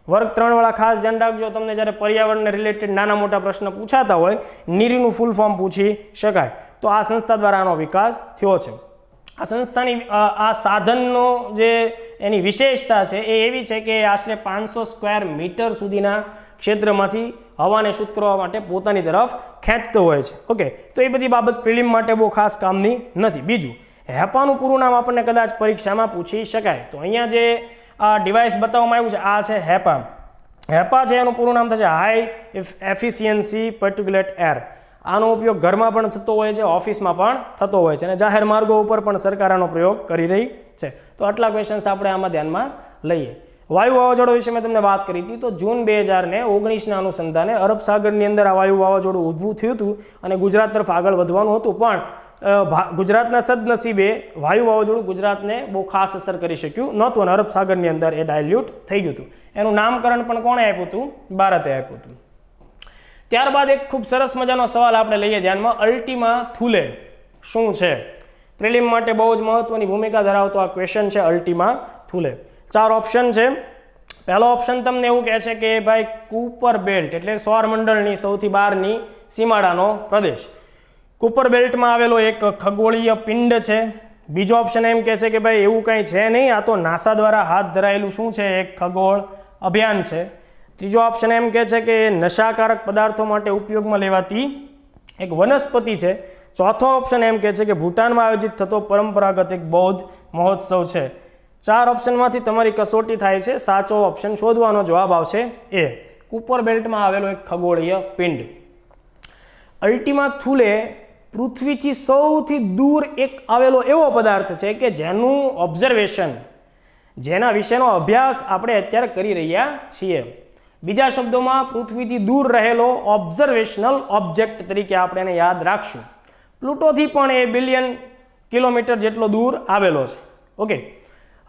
વર્ગ 3 વાળા ખાસ ધ્યાન રાખજો, તમને જ્યારે પર્યાવરણને રિલેટેડ નાના મોટા પ્રશ્ન પૂછાતા હોય નીરીનું ફૂલ ફોર્મ પૂછી શકાય. તો આ સંસ્થા દ્વારા આનો વિકાસ થયો છે. આ સંસ્થાની આ સાધનનો જે એની વિશેષતા છે એ એવી છે કે આશરે 500 સ્ક્વેર મીટર સુધીના ક્ષેત્રમાંથી હવાને શુદ્ધ કરવા માટે પોતાની તરફ ખેંચતો હોય છે. ઓકે, તો એ બધી બાબત પ્રિલિમ માટે બહુ ખાસ કામની નથી. બીજું, હેપાનું પૂરું નામ આપણને કદાચ પરીક્ષામાં પૂછી શકાય. તો અહીંયા જે આ ડિવાઇસ બતાવવામાં આવ્યું છે આ છે હેપા. હેપા છે એનું પૂરું નામ થશે હાઈ એફિશિયન્સી પર્ટિક્યુલેટ એર. આનો ઉપયોગ ઘરમાં પણ થતો હોય છે, ઓફિસમાં પણ થતો હોય છે અને જાહેર માર્ગો ઉપર પણ સરકાર આનો પ્રયોગ કરી રહી છે. તો આટલા ક્વેશ્ચન્સ આપણે આમાં ધ્યાનમાં લઈએ. વાયુ વાવાઝોડા વિશે મેં તમને વાત કરી હતી. તો જૂન 2019ના અનુસંધાને અરબ સાગરની અંદર આ વાયુ વાવાઝોડું ઊભું થયું હતું અને ગુજરાત તરફ આગળ વધવાનું હતું, પણ ગુજરાતના સદનસીબે વાયુ વાવાઝોડું ગુજરાતને બહુ ખાસ અસર કરી શક્યું નહોતું અને અરબ સાગરની અંદર એ ડાયલ્યુટ થઈ ગયું હતું. એનું નામકરણ પણ કોણે આપ્યું હતું? ભારતે આપ્યું હતું. ત્યારબાદ એક ખૂબ સરસ મજાનો સવાલ આપણે લઈએ ધ્યાનમાં. અલ્ટિમા થુલે શું છે? પ્રિલિમ માટે બહુ જ મહત્વની ભૂમિકા ધરાવતો આ ક્વેશ્ચન છે અલ્ટિમા થુલે. 4 ઓપ્શન છે. પહેલો ઓપ્શન તમને એવું કહે છે કે ભાઈ કુપર બેલ્ટ એટલે સૌરમંડળની સૌથી બહારની સીમાડાનો પ્રદેશ. કુપર બેલ્ટમાં આવેલો એક ખગોળીય પિંડ છે. બીજો ઓપ્શન એમ કહે છે કે ભાઈ એવું કંઈ છે નહીં, આ તો નાસા દ્વારા હાથ ધરાયેલું શું છે? એક ખગોળ અભિયાન છે. ત્રીજો ઓપ્શન એમ કહે છે કે નશાકારક પદાર્થો માટે ઉપયોગમાં લેવાતી એક વનસ્પતિ છે. ચોથો ઓપ્શન એમ કહે છે કે ભૂટાનમાં આયોજિત થતો પરંપરાગત એક બૌદ્ધ મહોત્સવ છે. 4 ઓપ્શનમાંથી તમારી કસોટી થાય છે. સાચો ઓપ્શન શોધવાનો જવાબ આવશે એ, કુપર બેલ્ટમાં આવેલો એક ખગોળીય પિંડ. અલ્ટિમા થુલે પૃથ્વીથી સૌથી દૂર એક આવેલો એવો પદાર્થ છે કે જેનું ઓબ્ઝર્વેશન, જેના વિશેનો અભ્યાસ આપણે અત્યારે કરી રહ્યા છીએ. બીજા શબ્દોમાં પૃથ્વીથી દૂર રહેલો ઓબ્ઝર્વેશનલ ઓબ્જેક્ટ તરીકે આપણે એને યાદ રાખશું. પ્લુટોથી પણ એ બિલિયન કિલોમીટર જેટલો દૂર આવેલો છે. ઓકે,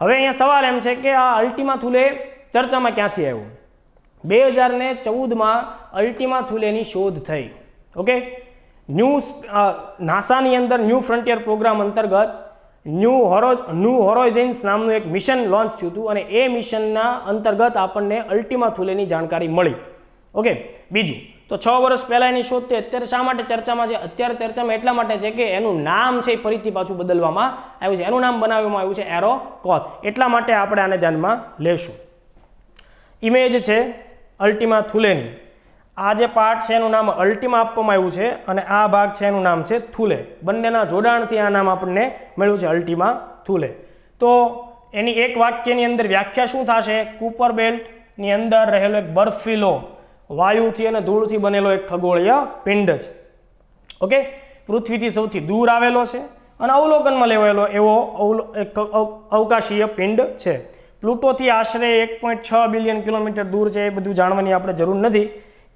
હવે અહીંયા સવાલ એમ છે કે આ અલ્ટિમા થુલે ચર્ચામાં ક્યાંથી આવ્યું? 2014માં અલ્ટિમા થુલેની શોધ થઈ. ઓકે, નાસાની અંદર ન્યૂ ફ્રન્ટિયર પ્રોગ્રામ અંતર્ગત ન્યૂ હોરાઇઝન્સ નામનું એક મિશન લોન્ચ થયું હતું અને એ મિશનના અંતર્ગત આપણને અલ્ટિમા થુલેની જાણકારી મળી. ઓકે, બીજું તો 6 વર્ષ પહેલાં એની શોધ થઈ. અત્યારે શા માટે ચર્ચામાં છે? અત્યારે ચર્ચામાં એટલા માટે છે કે એનું નામ છે એ ફરીથી પાછું બદલવામાં આવ્યું છે. એનું નામ બનાવવામાં આવ્યું છે એરોકોથ. એટલા માટે આપણે આને ધ્યાનમાં લેશું. ઇમેજ છે અલ્ટિમા થુલેની. આ જે પાર્ટ છે એનું નામ અલ્ટિમા આપવામાં આવ્યું છે અને આ ભાગ છે એનું નામ છે થુલે. બંનેના જોડાણથી આ નામ આપણને મળ્યું છે અલ્ટિમા થુલે. તો એની એક વાક્યની અંદર વ્યાખ્યા શું થશે? કુપર બેલ્ટની અંદર રહેલો એક બર્ફીલો વાયુથી અને ધૂળથી બનેલો એક ખગોળીય પિંડ છે. ઓકે, પૃથ્વીથી સૌથી દૂર આવેલો છે અને અવલોકનમાં લેવાયેલો એવો એક અવકાશીય પિંડ છે. પ્લુટોથી આશરે 1.6 બિલિયન કિલોમીટર દૂર છે. એ બધું જાણવાની આપણે જરૂર નથી.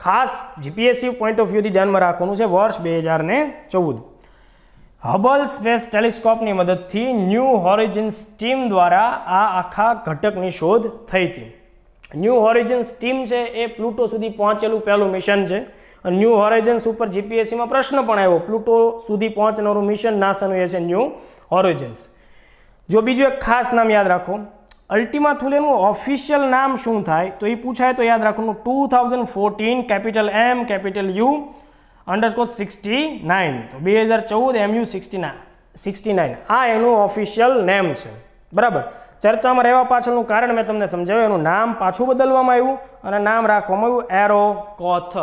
ખાસ જીપીએસસી પોઈન્ટ ઓફ વ્યૂથી ધ્યાનમાં રાખવાનું છે. વર્ષ 2014 હબલ સ્પેસ ટેલિસ્કોપની મદદથી ન્યૂ હોરાઇઝન્સ ટીમ દ્વારા આ આખા ઘટકની શોધ થઈ હતી. ન્યૂ હોરાઇઝન્સ ટીમ છે એ પ્લુટો સુધી પહોંચેલું પહેલું મિશન છે. ન્યૂ હોરાઇઝન્સ ઉપર જીપીએસસીમાં પ્રશ્ન પણ આવ્યો. પ્લુટો સુધી પહોંચનારું મિશન નાસાનું એ છે ન્યૂ હોરાઇઝન્સ. જો બીજું એક ખાસ નામ યાદ રાખો, અલ્ટિમા થુલેનું ઓફિશિયલ નામ શું થાય તો એ પૂછાય તો યાદ રાખવાનું 2014 કેપિટલ M કેપિટલ U _69. તો 2014 MU 69 આ એનું ઓફિશિયલ નેમ છે. બરાબર, ચર્ચામાં રહેવા પાછળનું કારણ મેં તમને સમજાવ્યું. એનું નામ પાછું બદલવામાં આવ્યું અને નામ રાખવામાં આવ્યું એરોકોથ.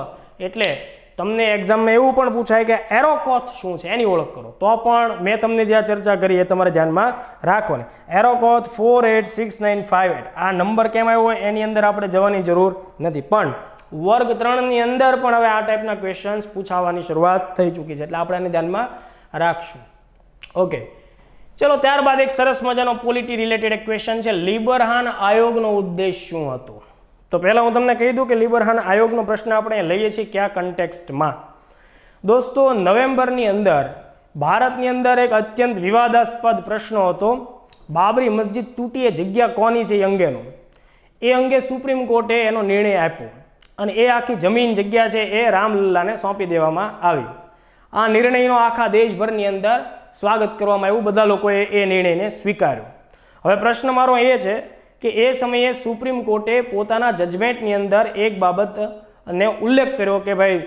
એટલે તમને એક્ઝામમાં એવું પણ પૂછાય કે એરોકોથ શું છે એની ઓળખ કરો, તો પણ મેં તમને જે આ ચર્ચા કરી એ તમારે ધ્યાનમાં રાખવાની. એરોકોથ 486958 આ નંબર કેમ આવ્યો એની અંદર આપણે જવાની જરૂર નથી, પણ વર્ગ 3ની અંદર પણ હવે આ ટાઈપના ક્વેશ્ચન્સ પૂછાવાની શરૂઆત થઈ ચૂકી છે એટલે આપણે એને ધ્યાનમાં રાખશું. ઓકે, ચલો ત્યારબાદ એક સરસ મજાનો પોલિટી રિલેટેડ એક ક્વેશ્ચન છે. લિબરહાન આયોગનો ઉદ્દેશ શું હતો? તો પહેલાં હું તમને કહી દઉં કે લિબરહાન આયોગનો પ્રશ્ન આપણે લઈએ છીએ કયા કન્ટેક્સ્ટમાં. દોસ્તો, નવેમ્બરની અંદર ભારતની અંદર એક અત્યંત વિવાદાસ્પદ પ્રશ્ન હતો. બાબરી મસ્જિદ તૂટી એ જગ્યા કોની છે એ અંગેનો, એ અંગે સુપ્રીમ કોર્ટે એનો નિર્ણય આપ્યો અને એ આખી જમીન જગ્યા છે એ રામલલ્લાને સોંપી દેવામાં આવી. આ નિર્ણયનો આખા દેશભરની અંદર સ્વાગત કરવામાં આવ્યું, બધા લોકોએ એ નિર્ણયને સ્વીકાર્યો. હવે પ્રશ્ન મારો એ છે કે એ સમયે સુપ્રીમ કોર્ટે પોતાના જજમેન્ટની અંદર એક બાબતને ઉલ્લેખ કર્યો કે ભાઈ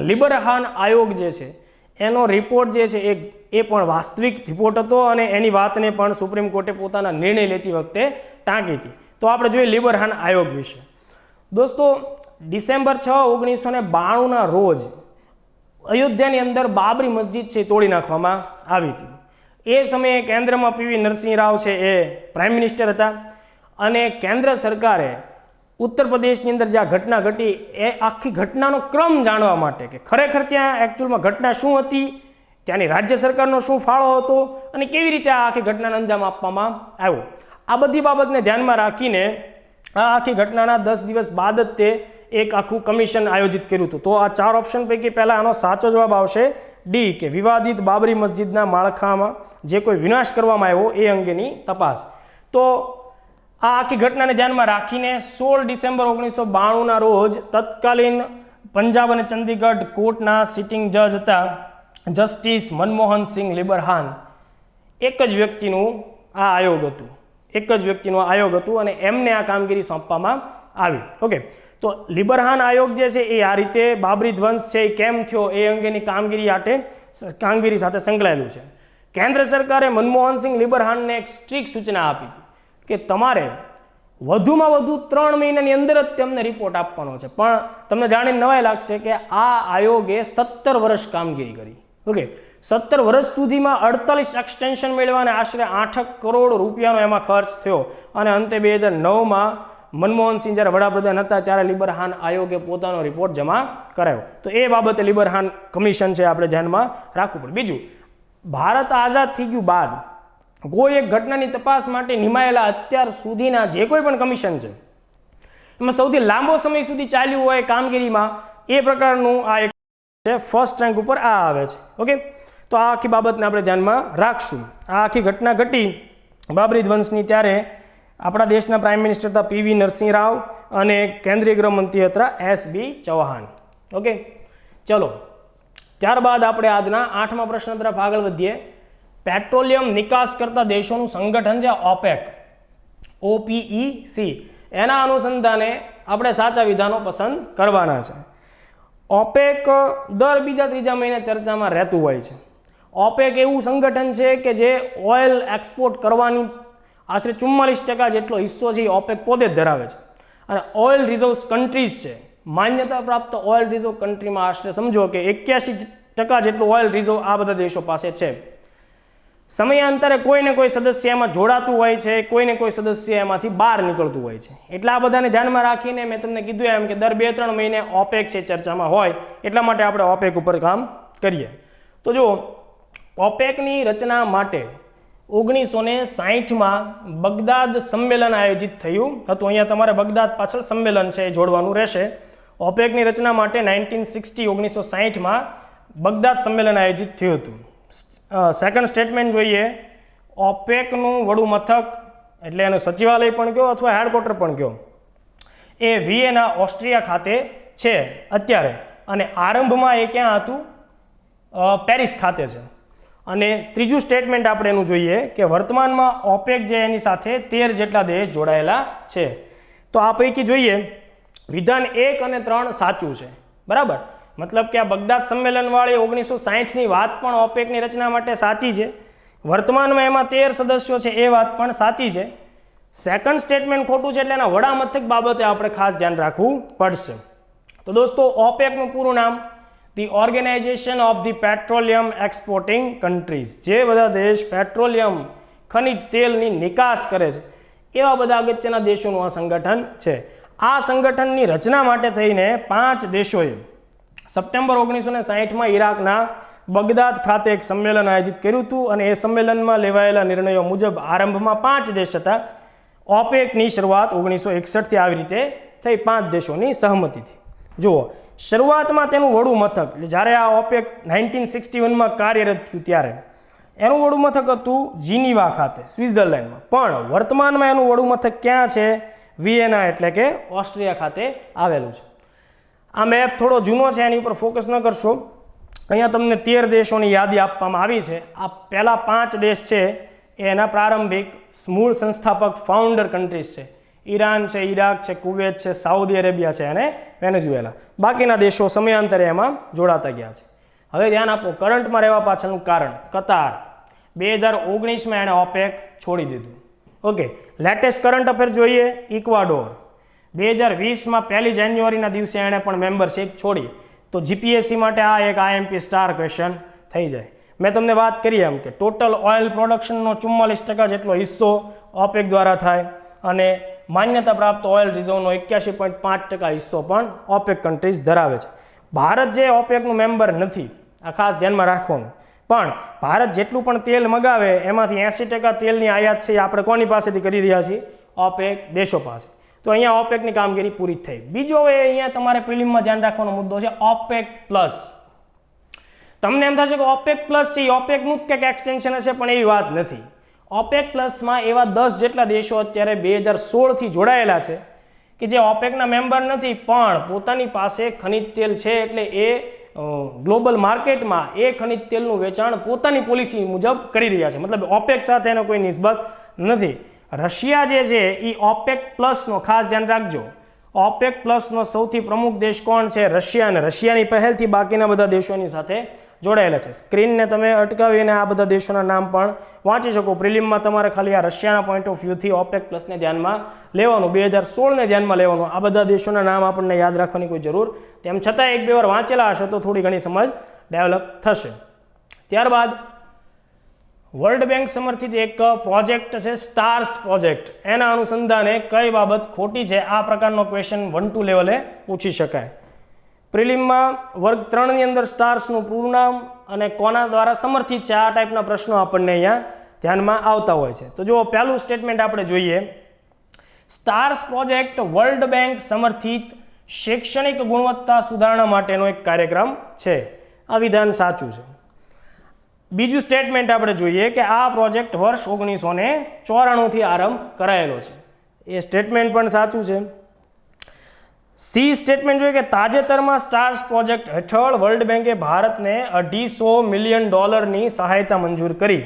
લિબરહાન આયોગ જે છે એનો રિપોર્ટ જે છે એ પણ વાસ્તવિક રિપોર્ટ હતો અને એની વાતને પણ સુપ્રીમ કોર્ટે પોતાના નિર્ણય લેતી વખતે ટાંકી હતી. તો આપણે જોઈએ લિબરહાન આયોગ વિશે. દોસ્તો, ડિસેમ્બર 6, 1992ના રોજ અયોધ્યાની અંદર બાબરી મસ્જિદ છે તોડી નાખવામાં આવી હતી. એ સમયે કેન્દ્રમાં પીવી નરસિંહ રાવ છે એ પ્રાઇમ મિનિસ્ટર હતા અને કેન્દ્ર સરકારે ઉત્તર પ્રદેશની અંદર જે આ ઘટના ઘટી એ આખી ઘટનાનો ક્રમ જાણવા માટે કે ખરેખર ત્યાં એકચ્યુઅલમાં ઘટના શું હતી, ત્યાંની રાજ્ય સરકારનો શું ફાળો હતો અને કેવી રીતે આ આખી ઘટનાને અંજામ આપવામાં આવ્યો, આ બધી બાબતને ધ્યાનમાં રાખીને આ આખી ઘટનાના 10 દિવસ બાદ જ તે એક આખું કમિશન આયોજિત કર્યું હતું. તો આ 4 ઓપ્શન પૈકી પહેલાં આનો સાચો જવાબ આવશે ડી, કે વિવાદિત બાબરી મસ્જિદના માળખામાં જે કોઈ વિનાશ કરવામાં આવ્યો એ અંગેની તપાસ. તો આ આખી ઘટનાને ધ્યાનમાં રાખીને 16 ડિસેમ્બર 1992ના રોજ તત્કાલીન પંજાબ અને ચંદીગઢ કોર્ટના સિટિંગ જજ હતા જસ્ટિસ મનમોહન સિંઘ લિબરહાન, એક જ વ્યક્તિનું આ આયોગ હતું, એક જ વ્યક્તિનું આયોગ હતું અને એમને આ કામગીરી સોંપવામાં આવી. ઓકે, તો લિબરહાન આયોગ જે છે એ આ રીતે બાબરી ધ્વંસ છે એ કેમ થયો એ અંગેની કામગીરી સાથે સંકળાયેલું છે. કેન્દ્ર સરકારે મનમોહનસિંહ લિબરહાનને એક સ્ટ્રિક્ટ સૂચના આપી કે તમારે વધુમાં વધુ 3 મહિનાની અંદર જ તેમને રિપોર્ટ આપવાનો છે. પણ તમને જાણીને નવાઈ લાગશે કે આ આયોગે 17 વર્ષ કામગીરી કરી. ઓકે, 17 વર્ષ સુધીમાં 48 એક્સટેન્શન મેળવ્યા અને આશરે 8 કરોડ રૂપિયાનો એમાં ખર્ચ થયો અને અંતે 2009માં મનમોહનસિંહ જ્યારે વડાપ્રધાન હતા ત્યારે લિબરહાન આયોગે પોતાનો રિપોર્ટ જમા કરાવ્યો. તો એ બાબતે લિબરહાન કમિશન છે આપણે ધ્યાનમાં રાખવું પડે. બીજું, ભારત આઝાદ થઈ ગયું બાદ કોઈ એક ઘટનાની તપાસ માટે નિમાયેલા અત્યાર સુધીના જે કોઈ પણ કમિશન છે એમાં સૌથી લાંબો સમય સુધી ચાલ્યું હોય કામગીરીમાં એ પ્રકારનું આ એક છે, ફર્સ્ટ રેન્ક ઉપર આ આવે છે. ઓકે, તો આ આખી બાબતને આપણે ધ્યાનમાં રાખશું. આ આખી ઘટના ઘટી બાબરી ધ્વંસની ત્યારે આપણા દેશના પ્રાઇમ મિનિસ્ટર હતા પીવી નરસિંહ રાવ અને કેન્દ્રીય ગૃહમંત્રી હતા SB ચૌહાણ. ઓકે, ચલો ત્યારબાદ આપણે આજના 8મા પ્રશ્ન તરફ આગળ વધીએ. પેટ્રોલિયમ નિકાસ કરતા દેશોનું સંગઠન છે OPEC, OPEC, એના અનુસંધાને આપણે સાચા વિધાનો પસંદ કરવાના છે. OPEC દર બીજા ત્રીજા મહિને ચર્ચામાં રહેતું હોય છે. OPEC એવું સંગઠન છે કે જે ઓઇલ એક્સપોર્ટ કરવાની આશરે 44% જેટલો હિસ્સો છે એ OPEC પોતે જ ધરાવે છે અને ઓઇલ રિઝર્વ્સ કન્ટ્રીઝ છે, માન્યતા પ્રાપ્ત ઓઇલ રિઝર્વ કન્ટ્રીમાં આશરે સમજો કે 81% જેટલું ઓઇલ રિઝર્વ આ બધા દેશો પાસે છે. સમયાંતરે કોઈને કોઈ સદસ્ય એમાં જોડાતું હોય છે, કોઈને કોઈ સદસ્ય એમાંથી બહાર નીકળતું હોય છે. એટલે આ બધાને ધ્યાનમાં રાખીને મેં તમને કીધું એમ કે દર 2-3 મહિને OPEC છે ચર્ચામાં હોય, એટલા માટે આપણે OPEC ઉપર કામ કરીએ. તો જો OPECની રચના માટે 1960માં બગદાદ સંમેલન આયોજિત થયું હતું. અહીંયા તમારે બગદાદ પાછળ સંમેલન છે એ જોડવાનું રહેશે. OPECની રચના માટે 1960માં બગદાદ સંમેલન આયોજિત થયું હતું. સેકન્ડ સ્ટેટમેન્ટ જોઈએ. OPECનું વડું મથક એટલે એનું સચિવાલય પણ કહો અથવા હેડક્વાર્ટર પણ કહો એ વિયેના ઓસ્ટ્રિયા ખાતે છે અત્યારે, અને આરંભમાં એ ક્યાં હતું? પેરિસ ખાતે છે. અને ત્રીજું સ્ટેટમેન્ટ આપણે એનું જોઈએ કે વર્તમાનમાં OPEC જે એની સાથે 13 જેટલા દેશ જોડાયેલા છે. તો આ પૈકી જોઈએ વિધાન 1 અને 3 સાચું છે, બરાબર. મતલબ કે આ બગદાદ સંમેલનવાળી 1960ની વાત પણ OPECની રચના માટે સાચી છે. વર્તમાનમાં એમાં 13 સદસ્યો છે એ વાત પણ સાચી છે. સેકન્ડ સ્ટેટમેન્ટ ખોટું છે એટલે એના વડા મથક બાબતે આપણે ખાસ ધ્યાન રાખવું પડશે. તો દોસ્તો, OPECનું પૂરું નામ the organisation of the petroleum exporting countries, જે બધા દેશ પેટ્રોલિયમ ખનિજ તેલની નિકાસ કરે છે એવા બધા અગત્યના દેશોનું આ સંગઠન છે. આ સંગઠનની રચના માટે થઈને 5 દેશોએ સપ્ટેમ્બર 1960માં ઈરાકના બગદાદ ખાતે એક સંમેલન આયોજિત કર્યું હતું અને એ સંમેલનમાં લેવાયેલા નિર્ણયો મુજબ આરંભમાં 5 દેશ હતા. OPECની શરૂઆત 1961થી આવી રીતે થઈ 5 દેશોની સહમતિથી. જુઓ, શરૂઆતમાં તેનું વડું મથક એટલે જ્યારે આ OPEC 1961માં કાર્યરત થયું ત્યારે એનું વડું મથક હતું જીનીવા ખાતે સ્વિટ્ઝરલેન્ડમાં, પણ વર્તમાનમાં એનું વડું મથક ક્યાં છે? વિયેના એટલે કે ઓસ્ટ્રિયા ખાતે આવેલું છે. આ મેપ થોડો જૂનો છે, એની ઉપર ફોકસ ન કરશો. અહીંયા તમને 13 દેશોની યાદી આપવામાં આવી છે. આ પહેલા 5 દેશ છે એ એના પ્રારંભિક મૂળ સંસ્થાપક ફાઉન્ડર કન્ટ્રીઝ છે. ઈરાન છે, ઈરાક છે, કુવેત છે, સાઉદી અરેબિયા છે અને વેનેઝુએલા. બાકીના દેશો સમયાંતરે એમાં જોડાતા ગયા છે. હવે ધ્યાન આપો, કરંટમાં રહેવા પાછળનું કારણ કતાર. 2019માં એણે ઓપેક છોડી દીધું. ઓકે, લેટેસ્ટ કરંટ અફેર જોઈએ. ઇક્વાડોર 2020માં 1 જાન્યુઆરીના દિવસે એણે પણ મેમ્બરશિપ છોડી. તો જીપીએસસી માટે આ એક આઈએમપી સ્ટાર ક્વેશ્ચન થઈ જાય. મેં તમને વાત કરી એમ કે ટોટલ ઓઇલ પ્રોડક્શનનો 44% જેટલો હિસ્સો ઓપેક દ્વારા થાય અને માન્યતા પ્રાપ્ત ઓઇલ રિઝર્વનો 81.5% હિસ્સો પણ ઓપેક કન્ટ્રીઝ ધરાવે છે. ભારત જે ઓપેકનું મેમ્બર નથી, આ ખાસ ધ્યાનમાં રાખવાનું. પણ ભારત જેટલું પણ તેલ મગાવે એમાંથી 80% તેલની આયાત છે એ આપણે કોની પાસેથી કરી રહ્યા છીએ? ઓપેક દેશો પાસે. તો અહીંયા ઓપેકની કામગીરી પૂરી થઈ. બીજો હવે અહીંયા તમારે પ્રિલિમમાં ધ્યાન રાખવાનો મુદ્દો છે ઓપેક પ્લસ. તમને એમ થશે કે ઓપેક પ્લસ છે, ઓપેકનું જ કંઈક એક્સટેન્શન હશે, પણ એવી વાત નથી. ઓપેક પ્લસમાં એવા 10 જેટલા દેશો અત્યારે 2016થી જોડાયેલા છે કે જે ઓપેકના મેમ્બર નથી, પણ પોતાની પાસે ખનિજ તેલ છે, એટલે એ ગ્લોબલ માર્કેટમાં એ ખનિજ તેલનું વેચાણ પોતાની પોલિસી મુજબ કરી રહ્યા છે. મતલબ ઓપેક સાથે એનો કોઈ નિસ્બત નથી. રશિયા જે છે એ ઓપેક પ્લસનો ખાસ ધ્યાન રાખજો. ઓપેક પ્લસનો સૌથી પ્રમુખ દેશ કોણ છે? રશિયા. અને રશિયાની પહેલથી બાકીના બધા દેશોની સાથે જોડાયેલા છે. સ્ક્રીનને તમે અટકાવીને આ બધા દેશોના નામ પણ વાંચી શકો. પ્રિલિમમાં તમારે ખાલી આ રશિયાના પોઈન્ટ ઓફ વ્યૂથી ઓપેક પ્લસને ધ્યાનમાં લેવાનું, 2016ને ધ્યાનમાં લેવાનું. આ બધા દેશોના નામ આપણને યાદ રાખવાની કોઈ જરૂર તેમ છતાં 1-2 વાર વાંચેલા હશે તો થોડી ઘણી સમજ ડેવલપ થશે. ત્યારબાદ વર્લ્ડ બેંક સમર્થિત એક પ્રોજેક્ટ છે સ્ટાર્સ પ્રોજેક્ટ. એના અનુસંધાને કઈ બાબત ખોટી છે? આ પ્રકારનો ક્વેશ્ચન 1-2 લેવલે પૂછી શકાય. પ્રિલિમમાં વર્ગ 3ની અંદર સ્ટાર્સનું પૂરું નામ અને કોના દ્વારા સમર્થિત છે, આ ટાઈપના પ્રશ્નો આપણને અહીંયા ધ્યાનમાં આવતા હોય છે. તો જો પહેલું સ્ટેટમેન્ટ આપણે જોઈએ, સ્ટાર્સ પ્રોજેક્ટ વર્લ્ડ બેંક સમર્થિત શૈક્ષણિક ગુણવત્તા સુધારણા માટેનો એક કાર્યક્રમ છે. આ વિધાન સાચું છે. બીજું સ્ટેટમેન્ટ આપણે જોઈએ કે આ પ્રોજેક્ટ વર્ષ 1994થી આરંભ કરાયેલો છે. એ સ્ટેટમેન્ટ પણ સાચું છે. સી સ્ટેટમેન્ટ જોઈએ કે તાજેતરમાં સ્ટાર્સ પ્રોજેક્ટ હેઠળ વર્લ્ડ બેંકે ભારતને $250 મિલિયન સહાયતા મંજૂર કરી.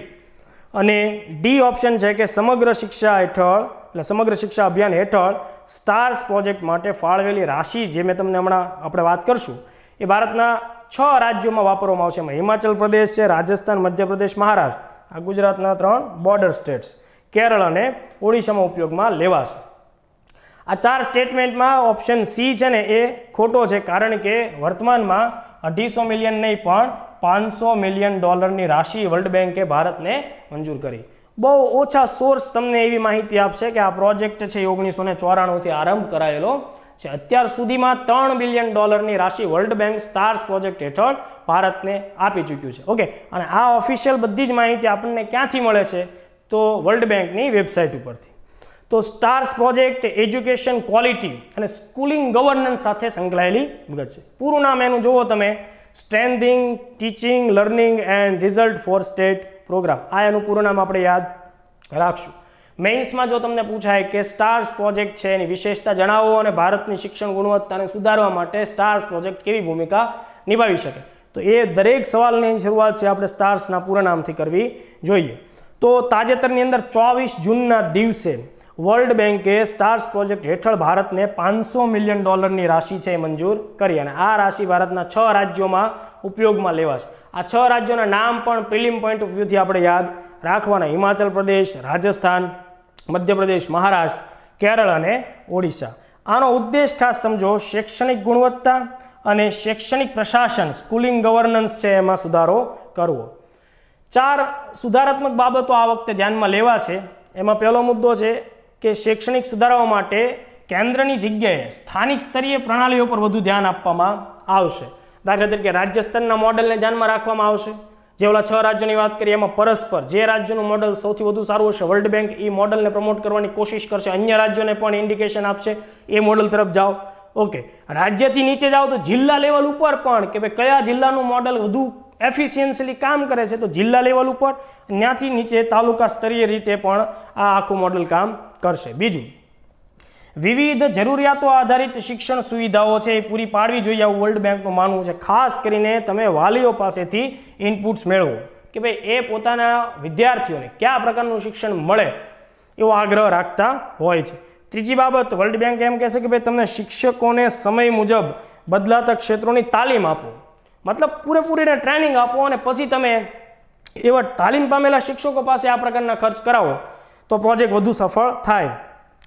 અને ડી ઓપ્શન છે કે સમગ્ર શિક્ષા હેઠળ, એટલે સમગ્ર શિક્ષા અભિયાન હેઠળ સ્ટાર્સ પ્રોજેક્ટ માટે ફાળવેલી રાશિ, જે મેં તમને હમણાં આપણે વાત કરશું, એ ભારતના 6 રાજ્યોમાં વાપરવામાં આવશે. એમાં હિમાચલ પ્રદેશ છે, રાજસ્થાન, મધ્યપ્રદેશ, મહારાષ્ટ્ર, આ ગુજરાતના 3 બોર્ડર સ્ટેટ્સ, કેરળ અને ઓડિશામાં ઉપયોગમાં લેવાશે. આ 4 સ્ટેટમેન્ટમાં ઓપ્શન સી છે ને એ ખોટો છે, કારણ કે વર્તમાનમાં 250 મિલિયન નહીં પણ $500 મિલિયન રાશિ વર્લ્ડ બેંકે ભારતને મંજૂર કરી. બહુ ઓછા સોર્સ તમને એવી માહિતી આપશે કે આ પ્રોજેક્ટ છે એ 1994થી આરંભ કરાયેલો છે. અત્યાર સુધીમાં $3 બિલિયન રાશિ વર્લ્ડ બેંક સ્ટાર્સ પ્રોજેક્ટ હેઠળ ભારતને આપી ચૂક્યું છે. ઓકે, અને આ ઓફિશિયલ બધી જ માહિતી આપણને ક્યાંથી મળે છે? તો વર્લ્ડ બેંકની વેબસાઇટ ઉપરથી. તો સ્ટાર્સ પ્રોજેક્ટ એજ્યુકેશન ક્વોલિટી અને સ્કૂલિંગ ગવર્નન્સ સાથે સંકળાયેલી વિગત છે. પૂરું નામ એનું જુઓ તમે, strengthening teaching learning and result for state program. આ એનું પૂરું નામ આપણે યાદ રાખશું. મેઇન્સમાં જો તમને પૂછાય કે સ્ટાર્સ પ્રોજેક્ટ છે એની વિશેષતા જણાવો અને ભારતની શિક્ષણ ગુણવત્તાને સુધારવા માટે સ્ટાર્સ પ્રોજેક્ટ કેવી ભૂમિકા નિભાવી શકે, તો એ દરેક સવાલની શરૂઆત છે આપણે સ્ટાર્સના પૂરા નામથી કરવી જોઈએ. તો તાજેતરની અંદર 24 જૂનના દિવસે વર્લ્ડ બેંકે સ્ટાર્સ પ્રોજેક્ટ હેઠળ ભારતને $500 મિલિયન રાશિ છે એ મંજૂર કરી, અને આ રાશિ ભારતના 6 રાજ્યોમાં ઉપયોગમાં લેવાશે. આ 6 રાજ્યોના નામ પણ પ્રિલિમ પોઈન્ટ ઓફ વ્યૂથી આપણે યાદ રાખવાના: હિમાચલ પ્રદેશ, રાજસ્થાન, મધ્યપ્રદેશ, મહારાષ્ટ્ર, કેરળ અને ઓડિશા. આનો ઉદ્દેશ ખાસ સમજો, શૈક્ષણિક ગુણવત્તા અને શૈક્ષણિક પ્રશાસન, સ્કૂલિંગ ગવર્નન્સ છે એમાં સુધારો કરવો. 4 સુધારાત્મક બાબતો આ વખતે ધ્યાનમાં લેવાશે. એમાં પહેલો મુદ્દો છે કે શૈક્ષણિક સુધારાઓ માટે કેન્દ્રની જગ્યાએ સ્થાનિક સ્તરીય પ્રણાલીઓ પર વધુ ધ્યાન આપવામાં આવશે. દાખલા તરીકે રાજ્ય સ્તરના મોડલને ધ્યાનમાં રાખવામાં આવશે. જે ઓલા 6 રાજ્યોની વાત કરીએ એમાં પરસ્પર જે રાજ્યનું મોડલ સૌથી વધુ સારું હશે, વર્લ્ડ બેંક એ મોડલને પ્રમોટ કરવાની કોશિશ કરશે, અન્ય રાજ્યોને પણ ઇન્ડિકેશન આપશે એ મોડલ તરફ જાઓ. ઓકે, રાજ્યથી નીચે જાઓ તો જિલ્લા લેવલ ઉપર પણ કે ભાઈ કયા જિલ્લાનું મોડલ વધુ એફિશિયન્સલી કામ કરે છે, તો જિલ્લા લેવલ ઉપર, ત્યાંથી નીચે તાલુકા સ્તરીય રીતે પણ આ આખું મોડલ કામ કરશે. બીજું, વિવિધ જરૂરિયાતો આધારિત શિક્ષણ સુવિધાઓ છે એ પૂરી પાડવી જોઈએ, આવું વર્લ્ડ બેંકનું માનવું છે. ખાસ કરીને તમે વાલીઓ પાસેથી ઇનપુટ્સ મેળવો કે ભાઈ એ પોતાના વિદ્યાર્થીઓને કયા પ્રકારનું શિક્ષણ મળે એવો આગ્રહ રાખતા હોય છે. ત્રીજી બાબત, વર્લ્ડ બેંક એમ કહેશે કે ભાઈ તમને શિક્ષકોને સમય મુજબ બદલાતા ક્ષેત્રોની તાલીમ આપો, મતલબ પૂરેપૂરીને ટ્રેનિંગ આપો અને પછી તમે એવા તાલીમ પામેલા શિક્ષકો પાસે આ પ્રકારના ખર્ચ કરાવો તો પ્રોજેક્ટ વધુ સફળ થાય.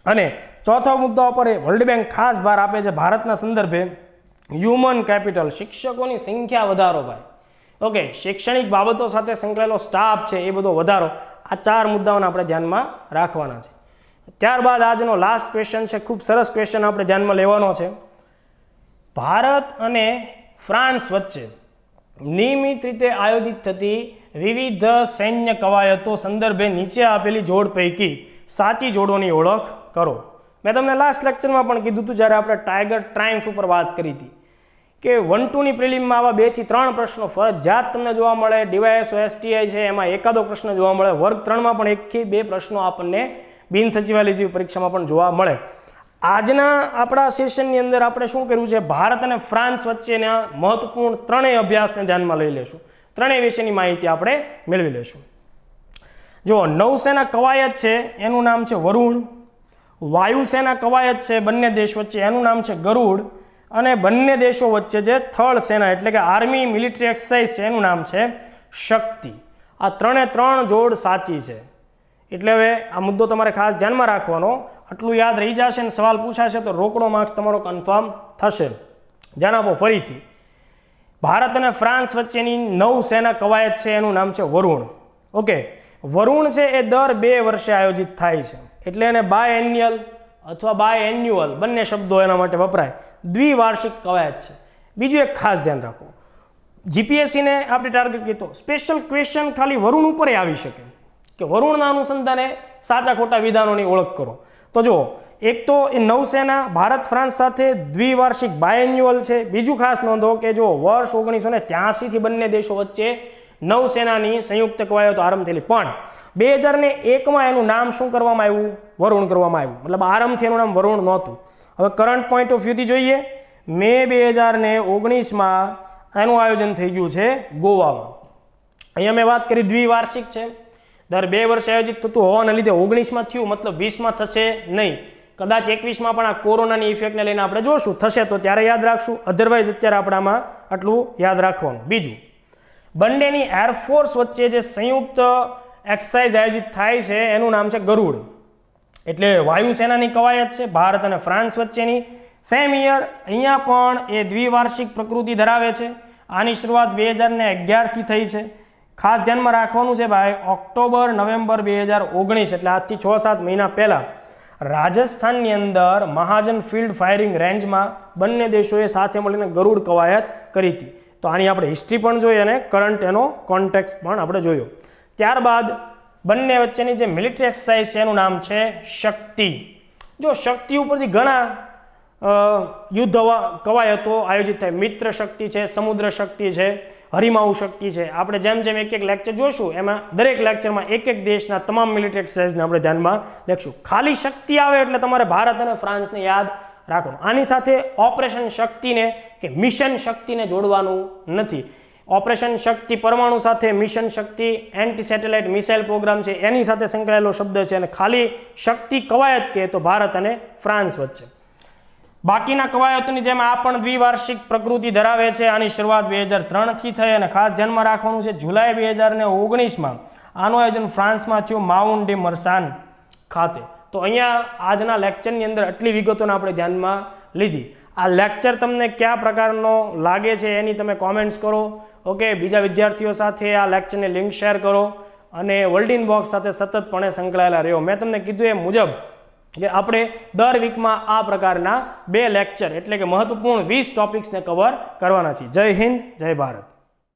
અને ચોથા મુદ્દા પર વર્લ્ડ બેંક ખાસ ભાર આપે છે ભારતના સંદર્ભે હ્યુમન કેપિટલ, શિક્ષકોની સંખ્યા વધારો ભાઈ. ઓકે, શૈક્ષણિક બાબતો સાથે સંકળાયેલો સ્ટાફ છે એ બધો વધારો. આ 4 મુદ્દાઓને આપણે ધ્યાનમાં રાખવાના છે. ત્યારબાદ આજનો લાસ્ટ ક્વેશ્ચન છે, ખૂબ સરસ ક્વેશ્ચન આપણે ધ્યાનમાં લેવાનો છે. ભારત અને ફ્રાન્સ વચ્ચે નિયમિત રીતે આયોજિત થતી વિવિધ સૈન્ય કવાયતો સંદર્ભે નીચે આપેલી જોડ પૈકી સાચી જોડોની ઓળખ કરો. મેં તમને લાસ્ટ લેક્ચરમાં પણ કીધું હતું જ્યારે આપણે ટાઈગર ટ્રાયમ્ફ ઉપર વાત કરી હતી કે 1-2ની પ્રિલિમમાં આવા 2 થી 3 પ્રશ્નો ફરજિયાત તમને જોવા મળે. ડીવાયએસઓ એસટીઆઈ છે એમાં એકાદો પ્રશ્ન જોવા મળે. વર્ગ 3માં પણ 1 થી 2 પ્રશ્નો આપણને બિન સચિવાલય જેવી પરીક્ષામાં પણ જોવા મળે. આજના આપણા સેશનની અંદર આપણે શું કર્યું છે, ભારત અને ફ્રાન્સ વચ્ચેના મહત્વપૂર્ણ 3 અભ્યાસને ધ્યાનમાં લઈ લેશું. 3 વિશેની માહિતી આપણે મેળવી લેશું. જો નૌસેના કવાયત છે એનું નામ છે વરુણ, વાયુસેના કવાયત છે બંને દેશ વચ્ચે એનું નામ છે ગરુડ, અને બંને દેશો વચ્ચે જે થર્ડ સેના એટલે કે આર્મી મિલિટરી એક્સરસાઇઝ છે એનું નામ છે શક્તિ. આ 3 જોડ સાચી છે. એટલે હવે આ મુદ્દો તમારે ખાસ ધ્યાનમાં રાખવાનો. આટલું યાદ રહી જશે અને સવાલ પૂછાશે તો રોકડો માર્ક્સ તમારો કન્ફર્મ થશે. ધ્યાન આપો ફરીથી. ભારત અને ફ્રાન્સ વચ્ચેની નૌસેના કવાયત છે એનું નામ છે વરુણ. ઓકે, વરુણ છે એ દર 2 વર્ષે આયોજિત થાય છે, એટલે એને બાય એન્યુઅલ અથવા બાય એન્યુઅલ બંને શબ્દો એના માટે વપરાય. દ્વિવાર્ષિક કવાયત છે. બીજું એક ખાસ ધ્યાન રાખો, જીપીએસસીને આપણે ટાર્ગેટ કીધો સ્પેશિયલ ક્વેશ્ચન ખાલી વરુણ ઉપર આવી શકે કે વરુણના અનુસંધાને સાચા ખોટા વિધાનોની ઓળખ કરો. તો જો એક તો એ નૌસેના ભારત ફ્રાન્સ સાથે દ્વિવાર્ષિક બાયએન્યુઅલ છે. બીજું ખાસ નોંધો કે જો વર્ષ 1983 થી બંને દેશો વચ્ચે નૌસેનાની સંયુક્ત કવાયતો આરંભ થયેલી, પણ 2001માં એનું નામ શું કરવામાં આવ્યું, વરુણ કરવામાં આવ્યું. મતલબ આરંભથી એનું નામ વરુણ નહોતું. હવે કરંટ પોઈન્ટ ઓફ વ્યૂથી જોઈએ, મે 2019માં એનું આયોજન થઈ ગયું છે ગોવામાં. અહીંયા મેં વાત કરી દ્વિવાર્ષિક છે, દર 2 વર્ષે આયોજિત થતું હોવાના લીધે 19માં થયું, મતલબ 20માં થશે નહીં. કદાચ 21માં પણ આ કોરોનાની ઇફેક્ટને લઈને આપણે જોશું, થશે તો ત્યારે યાદ રાખશું, અધરવાઇઝ અત્યારે આપણામાં આટલું યાદ રાખવાનું. બીજું, બંનેની એરફોર્સ વચ્ચે જે સંયુક્ત એક્સરસાઇઝ આયોજિત થાય છે એનું નામ છે ગરુડ. એટલે વાયુસેનાની કવાયત છે ભારત અને ફ્રાન્સ વચ્ચેની. સેમ યર અહીંયા પણ એ દ્વિવાર્ષિક પ્રકૃતિ ધરાવે છે. આની શરૂઆત 2011થી થઈ છે. ખાસ ધ્યાનમાં રાખવાનું છે ભાઈ, ઓક્ટોબર નવેમ્બર 2019 એટલે આજથી 6-7 મહિના પહેલાં રાજસ્થાનની અંદર મહાજન ફિલ્ડ ફાયરિંગ રેન્જમાં બંને દેશોએ સાથે મળીને ગરુડ કવાયત કરી હતી. તો આની આપણે હિસ્ટ્રી પણ જોઈ અને કરંટ એનો કોન્ટેક્સ્ટ પણ આપણે જોયો. ત્યારબાદ બંને વચ્ચેની જે મિલિટરી એક્સરસાઇઝ છે એનું નામ છે શક્તિ. જો શક્તિ ઉપરથી ઘણા યુદ્ધ કવાયતો આયોજિત થાય. મિત્ર શક્તિ છે, સમુદ્ર શક્તિ છે, હરિમાઉ શક્તિ છે. આપણે જેમ જેમ એક લેક્ચર જોશું એમાં દરેક લેક્ચરમાં એક દેશના તમામ મિલિટરી એક્સરસાઇઝને આપણે ધ્યાનમાં લેખશું. ખાલી શક્તિ આવે એટલે તમારે ભારત અને ફ્રાન્સને યાદ રાખવાનું. આની સાથે ઓપરેશન શક્તિને કે મિશન શક્તિને જોડવાનું નથી. ઓપરેશન શક્તિ પરમાણુ સાથે, મિશન શક્તિ એન્ટી સેટેલાઇટ મિસાઇલ પ્રોગ્રામ છે એની સાથે સંકળાયેલો શબ્દ છે, અને ખાલી શક્તિ કવાયત કહે તો ભારત અને ફ્રાન્સ વચ્ચે. બાકીના કવાયતોની જેમ આ પણ દ્વિવાર્ષિક પ્રકૃતિ ધરાવે છે. આની શરૂઆત 2003થી થઈ અને ખાસ ધ્યાનમાં રાખવાનું છે જુલાઈ 2019માં આનું આયોજન ફ્રાન્સમાં થયું માઉન્ટ ડી મરસાન ખાતે. તો અહીંયા આજના લેક્ચરની અંદર આટલી વિગતોને આપણે ધ્યાનમાં લીધી. આ લેક્ચર તમને કયા પ્રકારનો લાગે છે એની તમે કોમેન્ટ્સ કરો. ઓકે, બીજા વિદ્યાર્થીઓ સાથે આ લેક્ચરની લિંક શેર કરો અને વર્લ્ડ ઇન બોક્સ સાથે સતતપણે સંકળાયેલા રહ્યો. મેં તમને કીધું એ મુજબ કે આપણે દર વીકમાં આ પ્રકારના 2 લેક્ચર એટલે કે મહત્વપૂર્ણ 20 ટોપિક્સને કવર કરવાના છીએ. જય હિન્દ, જય ભારત.